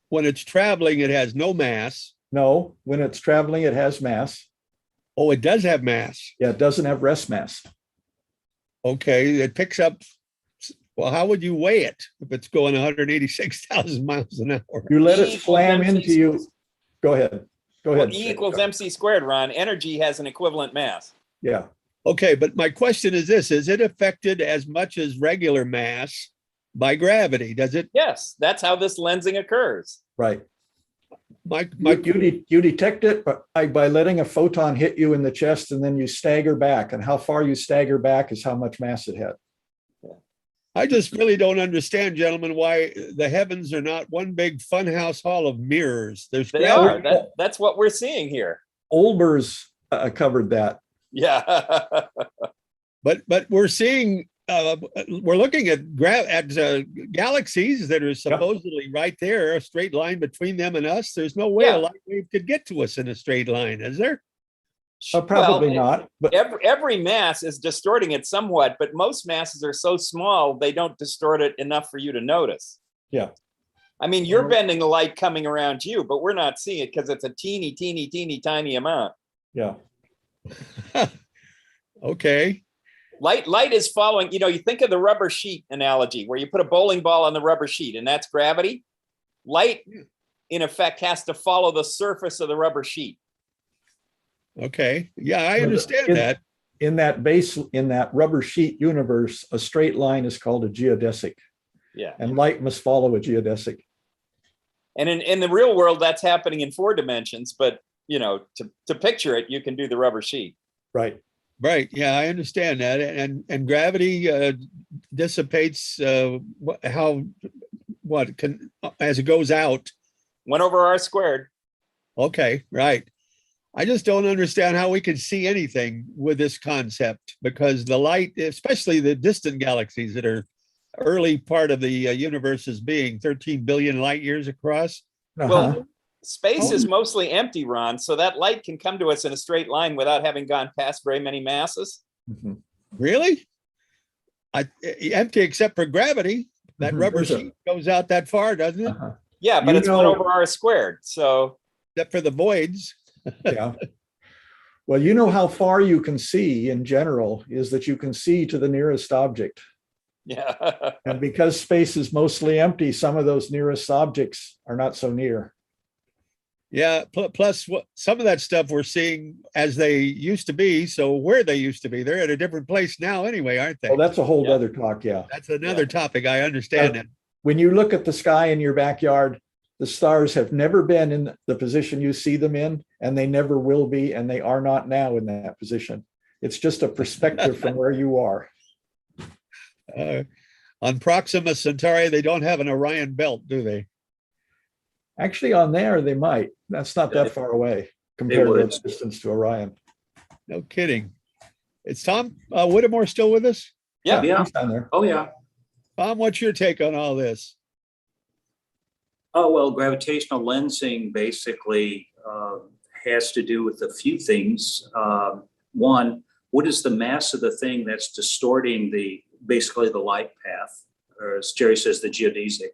when it's traveling, it has no mass? No, when it's traveling, it has mass. Oh, it does have mass. Yeah, it doesn't have rest mass. Okay, it picks up. Well, how would you weigh it if it's going 186,000 miles an hour? You let E it equals slam MC into you. Go ahead. Go Well, ahead. E equals MC squared, Ron. Energy has an equivalent mass. Yeah. Okay, but my question is this: is it affected as much as regular mass by gravity? Does it? Yes, that's how this lensing occurs. Right. My You detect it by letting a photon hit you in the chest and then you stagger back. And how far you stagger back is how much mass it had. I just really don't understand, gentlemen, why the heavens are not one big funhouse hall of mirrors. There's They are. That's what we're seeing here. Olbers covered that. Yeah. but we're seeing we're looking at galaxies that are supposedly right there, a straight line between them and us. There's no way a light wave could get to us in a straight line, is there? Probably not. But every mass is distorting it somewhat, but most masses are so small they don't distort it enough for you to notice. Yeah. I mean, you're bending the light coming around you, but we're not seeing it because it's a teeny, teeny, teeny, tiny amount. Yeah. Okay. Light is following, you think of the rubber sheet analogy where you put a bowling ball on the rubber sheet and that's gravity. Light, in effect, has to follow the surface of the rubber sheet. Okay. Yeah, I understand that. In that rubber sheet universe, a straight line is called a geodesic. Yeah. And light must follow a geodesic. And in the real world, that's happening in 4 dimensions, but to picture it, you can do the rubber sheet. Right. Right. Yeah, I understand that. And gravity dissipates as it goes out. 1 over r squared. Okay, right. I just don't understand how we can see anything with this concept, because the light, especially the distant galaxies that are early part of the universe's being 13 billion light years across. Well, space is mostly empty, Ron, so that light can come to us in a straight line without having gone past very many masses. Mm-hmm. Really? Empty except for gravity. That rubber sheet goes out that far, doesn't it? Yeah, but it's 1 over r squared. So except for the voids. Yeah. Well, you know how far you can see in general is that you can see to the nearest object. Yeah. And because space is mostly empty, some of those nearest objects are not so near. Yeah. Plus, some of that stuff we're seeing as they used to be. So where they used to be, they're at a different place now anyway, aren't they? Well, that's a whole other talk. Yeah. That's another topic. I understand that. When you look at the sky in your backyard, the stars have never been in the position you see them in, and they never will be, and they are not now in that position. It's just a perspective from where you are. On Proxima Centauri, they don't have an Orion belt, do they? Actually, on there, they might. That's not that far away compared to the distance to Orion. No kidding. Is Tom Whittemore still with us? Yeah. He's down there. Oh, yeah. Tom, what's your take on all this? Oh, well, gravitational lensing basically has to do with a few things. One, what is the mass of the thing that's distorting basically the light path, or as Jerry says, the geodesic?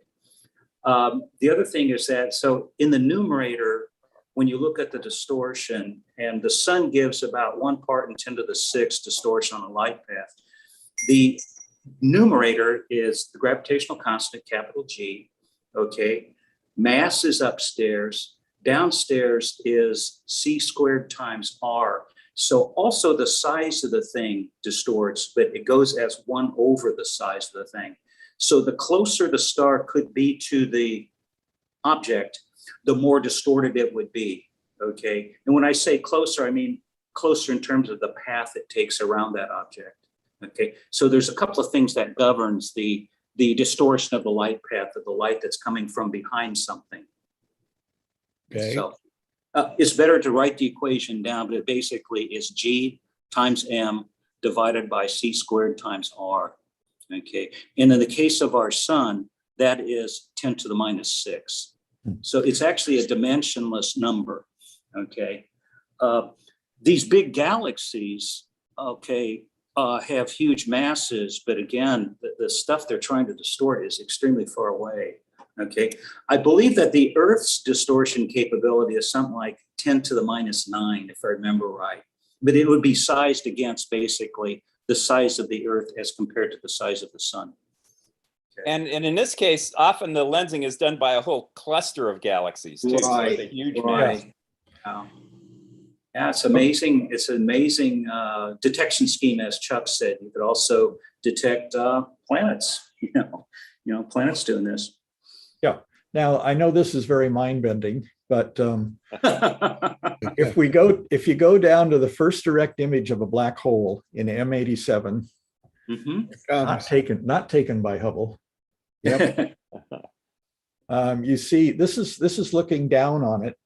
The other thing is that, so in the numerator, when you look at the distortion, and the sun gives about 1 part in 10 to the 6 distortion on a light path, the numerator is the gravitational constant, capital G, okay? Mass is upstairs. Downstairs is c squared times r. So also the size of the thing distorts, but it goes as 1 over the size of the thing. So the closer the star could be to the object, the more distorted it would be, okay? And when I say closer, I mean closer in terms of the path it takes around that object, okay? So there's a couple of things that governs the distortion of the light path of the light that's coming from behind something. Okay. So it's better to write the equation down, but it basically is G times M divided by c squared times r, okay? And in the case of our sun, that is 10 to the minus 6. So it's actually a dimensionless number, okay? These big galaxies, okay, have huge masses, but again, the stuff they're trying to distort is extremely far away, okay? I believe that the Earth's distortion capability is something like 10 to the minus 9, if I remember right. But it would be sized against basically the size of the Earth as compared to the size of the sun. Okay. And in this case, often the lensing is done by a whole cluster of galaxies too. So it's a huge mass. Yeah, it's amazing. It's an amazing detection scheme, as Chuck said. You could also detect planets. You know, planets doing this. Yeah. Now I know this is very mind-bending, but if you go down to the first direct image of a black hole in M87, Mhm. Not taken by Hubble. Yep. You see, this is looking down on it,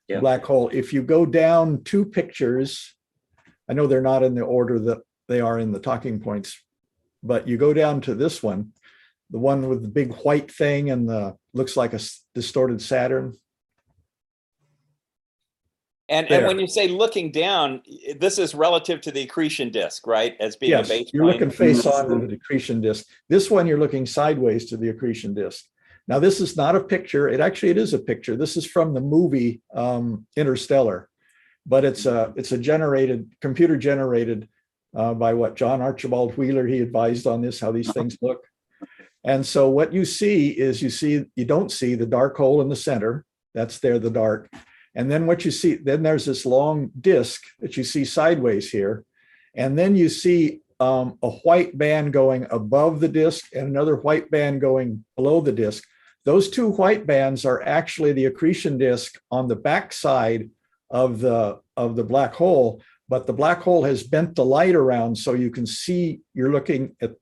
the Yeah. black hole. If you go down 2 pictures, I know they're not in the order that they are in the talking points, but you go down to this one, the one with the big white thing and the looks like a distorted Saturn. And when you say looking down, this is relative to the accretion disk, right? As being a Yes, base you're point. looking face on to the accretion disk. This one, you're looking sideways to the accretion disk. Now, this is not a picture. It is a picture. This is from the movie Interstellar, but it's a computer generated by John Archibald Wheeler. He advised on this, how these things look. And so what you see is you don't see the dark hole in the center. That's there, the dark. And then what you see, then there's this long disk that you see sideways here. And then you see a white band going above the disk and another white band going below the disk. Those 2 white bands are actually the accretion disk on the back side of the black hole, but the black hole has bent the light around so you can see, you're looking at,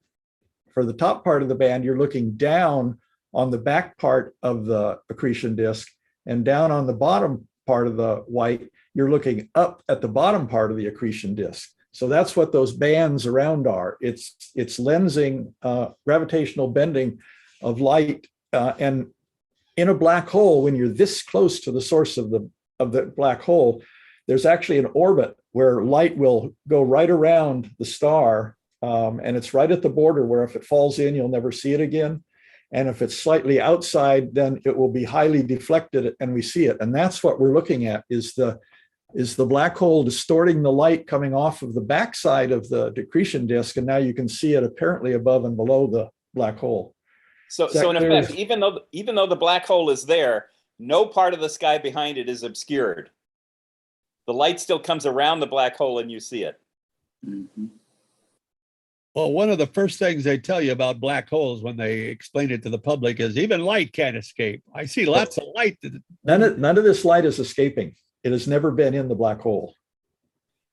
for the top part of the band, you're looking down on the back part of the accretion disk, and down on the bottom part of the white, you're looking up at the bottom part of the accretion disk. So that's what those bands around are. It's lensing, gravitational bending of light. And in a black hole, when you're this close to the source of the black hole, there's actually an orbit where light will go right around the star. And it's right at the border where if it falls in, you'll never see it again. And if it's slightly outside, then it will be highly deflected and we see it. And that's what we're looking at, is the black hole distorting the light coming off of the backside of the accretion disk. And now you can see it apparently above and below the black hole. So in effect, even though the black hole is there, no part of the sky behind it is obscured. The light still comes around the black hole and you see it. Mhm. Well, one of the first things they tell you about black holes when they explain it to the public is even light can't escape. I see lots of light. None of this light is escaping. It has never been in the black hole.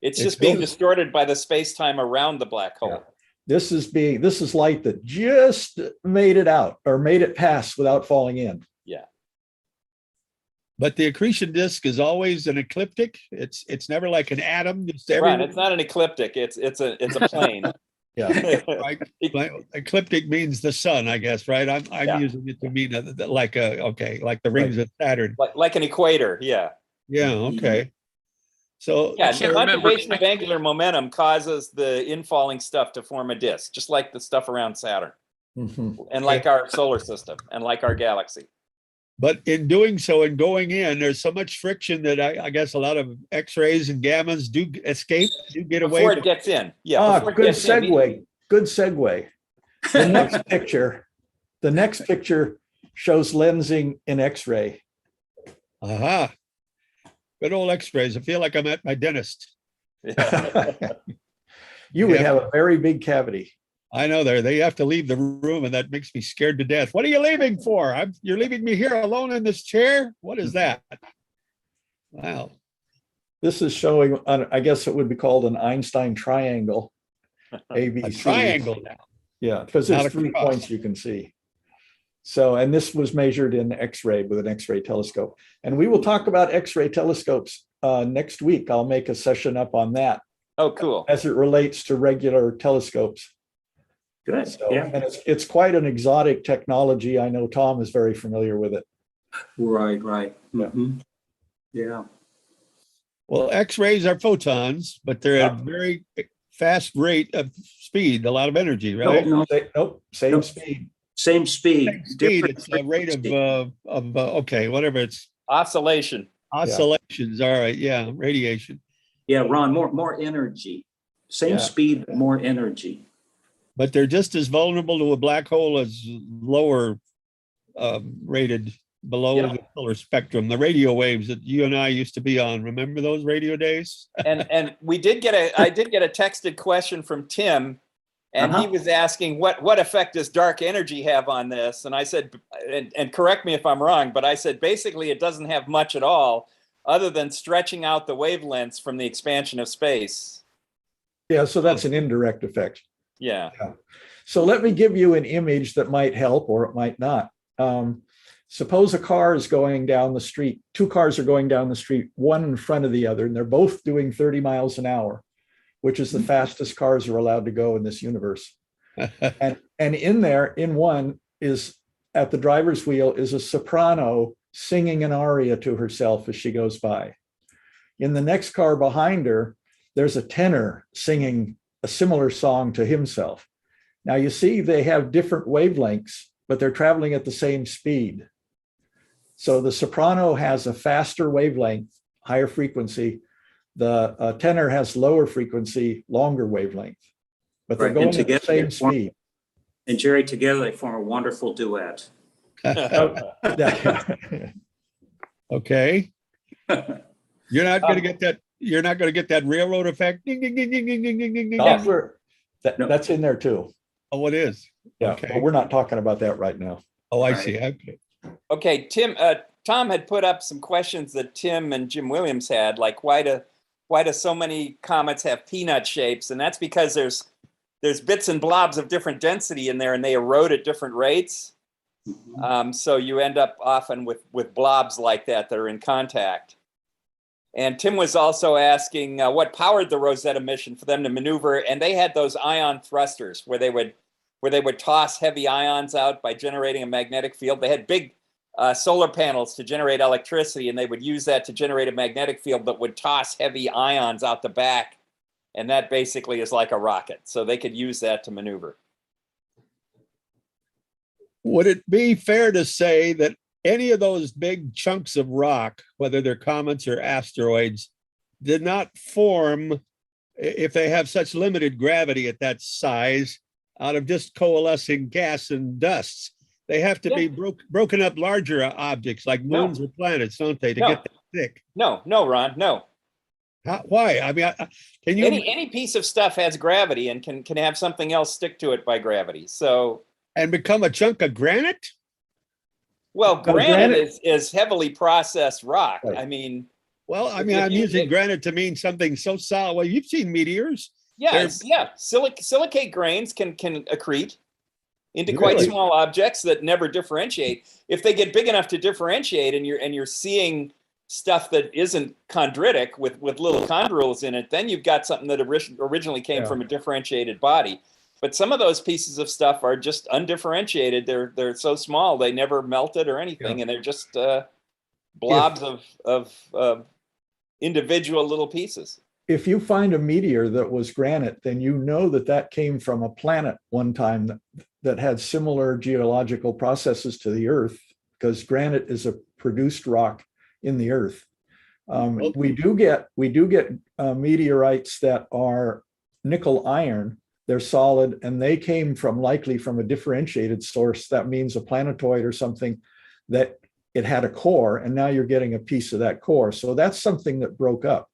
It's just being distorted by the space-time around the black hole. Yeah. This is light that just made it out or made it pass without falling in. Yeah. But the accretion disk is always an ecliptic. It's never like an atom. Right. It's not an ecliptic. It's a plane. Yeah. Right. Ecliptic means the sun, I guess, right? I'm using it to mean like the rings of Saturn. Like an equator. Yeah. Yeah. Okay. So yeah, the conservation of angular momentum causes the infalling stuff to form a disk, just like the stuff around Saturn, and like our solar system, and like our galaxy. But in doing so and going in, there's so much friction that I guess a lot of X-rays and gammas do escape, do get away. Before it gets in. Yeah. Good segue. Good segue. The next picture shows lensing in X-ray. Aha. Good old X-rays. I feel like I'm at my dentist. You would have a very big cavity. I know they have to leave the room, and that makes me scared to death. What are you leaving for? You're leaving me here alone in this chair? What is that? Wow. This is showing, I guess it would be called an Einstein triangle. ABC. A triangle now. Yeah, because there's 3 points you can see. So, and this was measured in X-ray with an X-ray telescope. And we will talk about X-ray telescopes next week. I'll make a session up on that. Oh, cool. As it relates to regular telescopes. Good. So, yeah. And it's quite an exotic technology. I know Tom is very familiar with it. Right. Mm-hmm. Yeah. Well, X-rays are photons, but they're at a very fast rate of speed, a lot of energy, right? Same speed. Same speed. It's the rate of whatever it's. Oscillation. Oscillations. Yeah. All right. Yeah. Radiation. Yeah, Ron, more energy. Same speed, but more energy. But they're just as vulnerable to a black hole as lower rated below the solar spectrum. The radio waves that you and I used to be on. Remember those radio days? and I did get a texted question from Tim, and he was asking what effect does dark energy have on this? And I said, and correct me if I'm wrong, but I said basically it doesn't have much at all, other than stretching out the wavelengths from the expansion of space. Yeah, so that's an indirect effect. Yeah. So let me give you an image that might help or it might not. Suppose a car is going down the street. Two cars are going down the street, one in front of the other, and they're both doing 30 miles an hour, which is the fastest cars are allowed to go in this universe. And in one is, at the driver's wheel, is a soprano singing an aria to herself as she goes by. In the next car behind her, there's a tenor singing a similar song to himself. Now you see they have different wavelengths, but they're traveling at the same speed. So the soprano has a faster wavelength, higher frequency. The tenor has lower frequency, longer wavelength, but they're going at the same speed. And Jerry, together they form a wonderful duet. Okay. You're not going to get that. You're not going to get that railroad effect. Ding, ding, ding, ding, ding, ding, ding, ding, ding. That's in there too. Oh, it is. Yeah, Okay. but we're not talking about that right now. Oh, I Right. see. Okay. Okay, Tom had put up some questions that Tim and Jim Williams had, like why do so many comets have peanut shapes? And that's because there's bits and blobs of different density in there, and they erode at different rates. So you end up often with blobs like that are in contact. And Tim was also asking what powered the Rosetta mission for them to maneuver, and they had those ion thrusters where they would toss heavy ions out by generating a magnetic field. They had big solar panels to generate electricity, and they would use that to generate a magnetic field that would toss heavy ions out the back, and that basically is like a rocket. So they could use that to maneuver. Would it be fair to say that any of those big chunks of rock, whether they're comets or asteroids, did not form, if they have such limited gravity at that size, out of just coalescing gas and dusts? They have to be broken up larger objects like moons or planets, don't they, to get that thick? No, Ron, no. Why? I mean, can you? Any piece of stuff has gravity and can have something else stick to it by gravity. So And become a chunk of granite? well, granite is heavily processed rock. Right. I mean, Well, I mean, I'm using granite to mean something so solid. Well, you've seen meteors. Silicate grains can accrete into quite Really? small objects that never differentiate. If they get big enough to differentiate, and you're seeing stuff that isn't chondritic with little chondrules in it, then you've got something that originally came from a differentiated body. But some of those pieces of stuff are just undifferentiated. They're so small they never melted or anything, and they're just blobs of individual little pieces. If you find a meteor that was granite, then you know that came from a planet one time that had similar geological processes to the Earth, because granite is a produced rock in the Earth. We do get meteorites that are nickel iron. They're solid, and they came likely from a differentiated source. That means a planetoid or something that it had a core, and now you're getting a piece of that core. So that's something that broke up.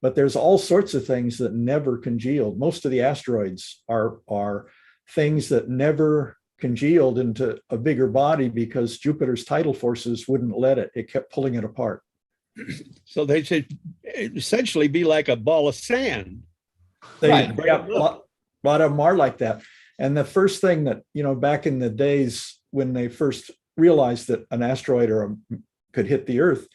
But there's all sorts of things that never congealed. Most of the asteroids are things that never congealed into a bigger body because Jupiter's tidal forces wouldn't let it. It kept pulling it apart. So they should essentially be like a ball of sand. A lot of them are like that. And the first thing that, back in the days when they first realized that an asteroid could hit the Earth,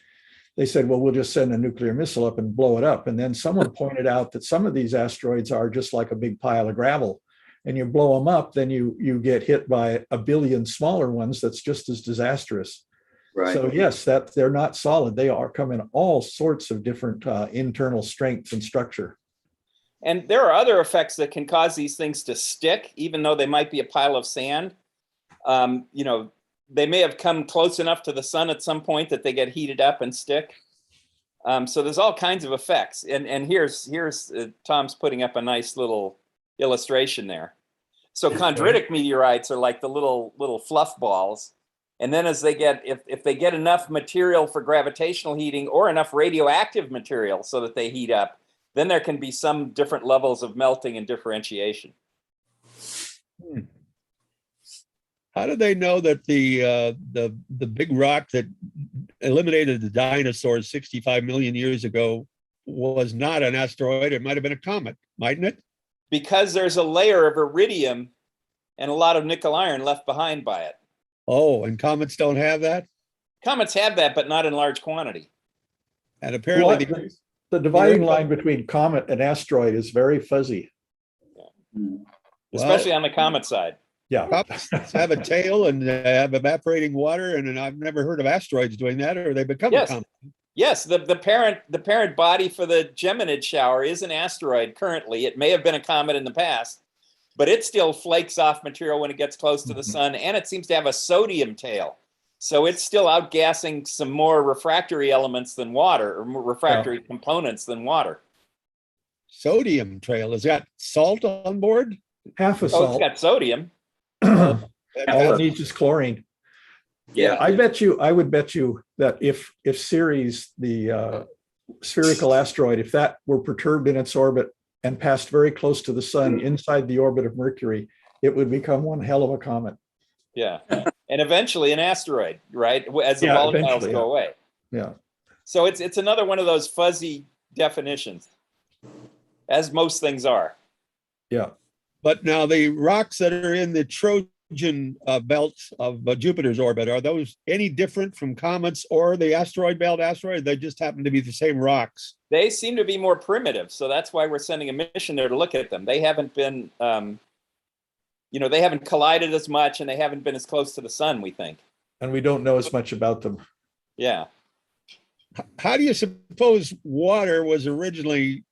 they said, well, we'll just send a nuclear missile up and blow it up. And then someone pointed out that some of these asteroids are just like a big pile of gravel. And you blow them up, then you get hit by a billion smaller ones that's just as disastrous. Right. So yes, that they're not solid. They come in all sorts of different internal strengths and structure. And there are other effects that can cause these things to stick, even though they might be a pile of sand. They may have come close enough to the sun at some point that they get heated up and stick. So there's all kinds of effects. And here's Tom's putting up a nice little illustration there. So chondritic meteorites are like the little fluff balls. And then as if they get enough material for gravitational heating or enough radioactive material so that they heat up, then there can be some different levels of melting and differentiation. How do they know that the big rock that eliminated the dinosaurs 65 million years ago was not an asteroid? It might have been a comet, mightn't it? because there's a layer of iridium and a lot of nickel iron left behind by it. Oh, and comets don't have that? Comets have that, but not in large quantity. And apparently Well, the dividing line between comet and asteroid is very fuzzy. Especially on the comet side. Yeah. comets have a tail and have evaporating water, and I've never heard of asteroids doing that, or they become a Yes. comet. Yes, the parent body for the Geminid shower is an asteroid currently. It may have been a comet in the past, but it still flakes off material when it gets close to the sun, and it seems to have a sodium tail. So it's still outgassing some more refractory elements than water, or more refractory components than water. Sodium trail, has got salt on board? Half a Oh, salt. it's got sodium. All it needs is chlorine. Yeah. I would bet you that if Ceres, the spherical asteroid, if that were perturbed in its orbit and passed very close to the sun inside the orbit of Mercury, it would become one hell of a comet. Yeah. And eventually an asteroid, right? As the Yeah, volatiles eventually, go away. Yeah. So it's another one of those fuzzy definitions, as most things are. Yeah. But now the rocks that are in the Trojan belt of Jupiter's orbit, are those any different from comets or the asteroid belt asteroid? They just happen to be the same rocks. They seem to be more primitive, so that's why we're sending a mission there to look at them. They haven't been, they haven't collided as much, and they haven't been as close to the sun, we think. And we don't know as much about them. Yeah. How do you suppose water was originally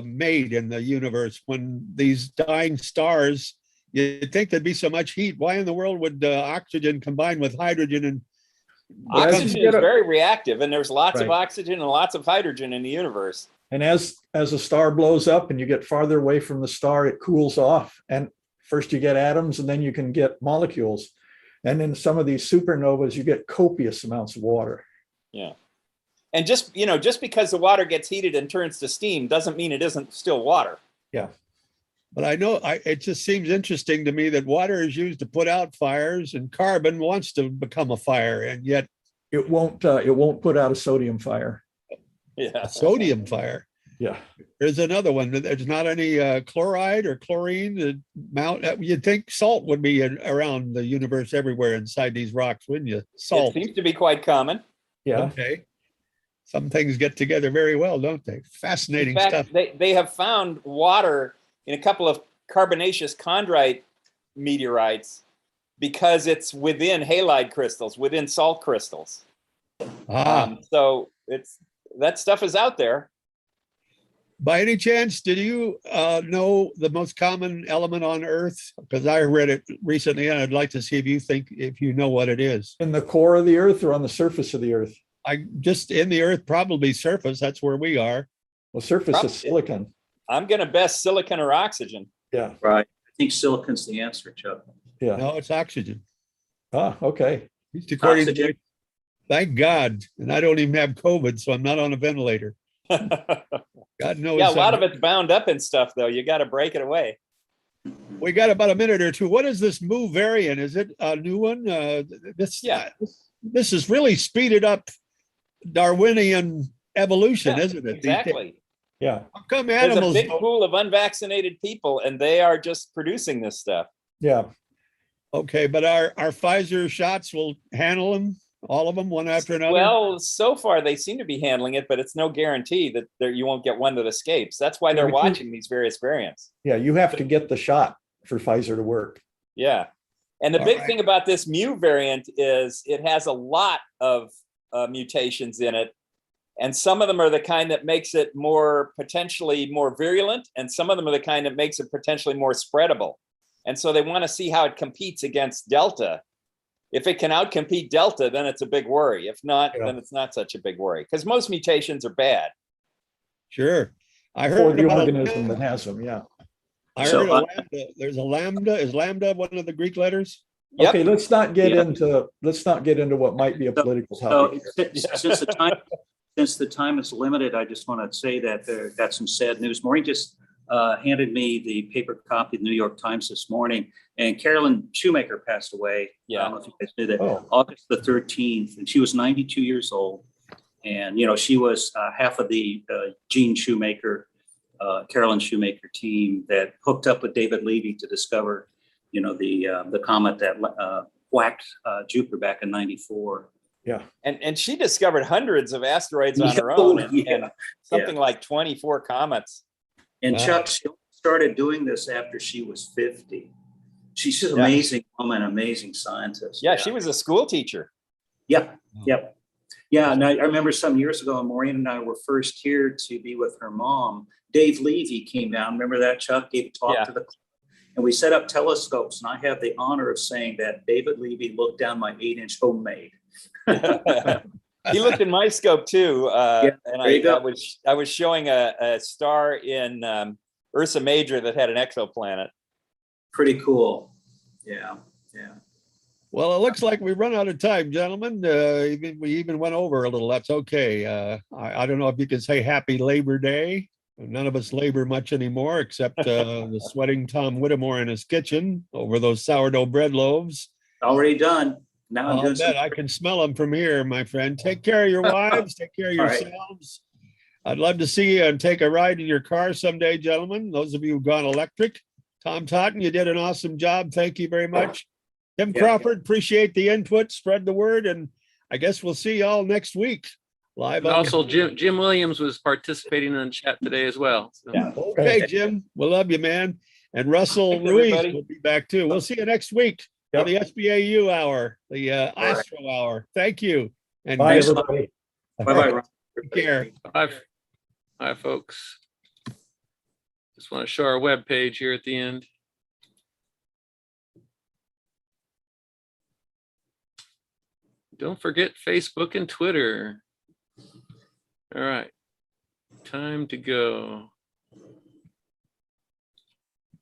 made in the universe when these dying stars? You'd think there'd be so much heat. Why in the world would oxygen combine with hydrogen? And Oxygen is very reactive, and there's lots of Right. oxygen and lots of hydrogen in the universe. And as a star blows up and you get farther away from the star, it cools off. And first you get atoms, and then you can get molecules. And in some of these supernovas, you get copious amounts of water. Yeah. And just because the water gets heated and turns to steam doesn't mean it isn't still water. Yeah. But I know it just seems interesting to me that water is used to put out fires, and carbon wants to become a fire, and yet It won't put out a sodium fire. Yeah. a sodium fire. Yeah. There's another one. There's not any chloride or chlorine. You'd think salt would be around the universe everywhere inside these rocks, wouldn't you? It Salt. seems to be quite common. Yeah. Okay. Some things get together very well, don't they? Fascinating In fact, stuff. they have found water in a couple of carbonaceous chondrite meteorites because it's within halide crystals, within salt crystals. So that stuff is out there. By any chance, did you know the most common element on Earth? Because I read it recently, and I'd like to see if you know what it is. In the core of the Earth or on the surface of the Earth? I just in the Earth, probably surface. That's where we are. Well, surface is silicon. I'm going to best silicon or oxygen. Yeah. Right. I think silicon's the answer, Chuck. Yeah. No, it's oxygen. Ah, okay. At least according Oxygen. to, thank God. And I don't even have COVID, so I'm not on a ventilator. Yeah, God knows. a lot of it's bound up in stuff, though. You got to break it away. We got about a minute or two. What is this Mu variant? Is it a new one? This is really speeded up Darwinian evolution, isn't it? Exactly. Yeah. How come There's a animals big don't- pool of unvaccinated people, and they are just producing this stuff. Yeah. Okay, but our Pfizer shots will handle them, all of them, one after another? Well, so far they seem to be handling it, but it's no guarantee that you won't get one that escapes. That's why they're watching these various variants. Yeah. You have to get the shot for Pfizer to work. Yeah. And the All big right. thing about this Mu variant is it has a lot of mutations in it. And some of them are the kind that makes it potentially more virulent. And some of them are the kind that makes it potentially more spreadable. And so they want to see how it competes against Delta. If it can outcompete Delta, then it's a big worry. If not, then it's not such a big worry, because most mutations are bad. Sure. I For heard the about organism that has them. Yeah. I heard a lambda. There's a lambda. Is lambda one of the Greek letters? Yep. Okay. Let's not get into what might be a political So topic. since the time is limited, I just want to say that there got some sad news. Maureen just handed me the paper copy of the New York Times this morning, and Carolyn Shoemaker passed away. Yeah. I don't know if you guys knew that. Oh. August the 13th, and she was 92 years old. And, she was half of the Gene Shoemaker Carolyn Shoemaker team that hooked up with David Levy to discover, the comet that whacked Jupiter back in '94. Yeah. And she discovered hundreds of asteroids on her Yeah. own Oh, and, yeah. and something like 24 comets. And Wow. Chuck, she started doing this after she was 50. She's just an Yeah. amazing woman, amazing scientist. Yeah, she was a school teacher. Yep, yep. Yeah, and I remember some years ago, Maureen and I were first here to be with her mom. Dave Levy came down. Remember that, Chuck? Gave a talk Yeah. to the club. And we set up telescopes, and I have the honor of saying that David Levy looked down my 8-inch homemade. He looked in my scope too, and there you go. I was showing a star in Ursa Major that had an exoplanet. Pretty cool. Yeah, yeah. Well, it looks like we've run out of time, gentlemen. We even went over a little. That's okay. I don't know if you can say Happy Labor Day. None of us labor much anymore, except the sweating Tom Whittemore in his kitchen over those sourdough bread loaves. Already done. Now I'm I'll doing bet I can smell them from here, my friend. Take care of your wives. Take care of All right. yourselves. I'd love to see you and take a ride in your car someday, gentlemen. Those of you who've gone electric. Tom Totten, you did an awesome job. Thank you very much. Tim Yeah. Crawford, appreciate the input. Spread the word, and I guess we'll see y'all next week. Live And on. also, Jim Williams was participating in the chat today as well. So. Yeah. Okay, Jim, we love you, man. And Russell Thanks, Ruiz everybody. will be back too. We'll see you next week on the SBAU hour, the Astro hour. Thank you. And Bye, good- everybody. Bye-bye, Ron. Take care. Hi, folks. Just want to show our web page here at the end. Don't forget Facebook and Twitter. All right, time to go.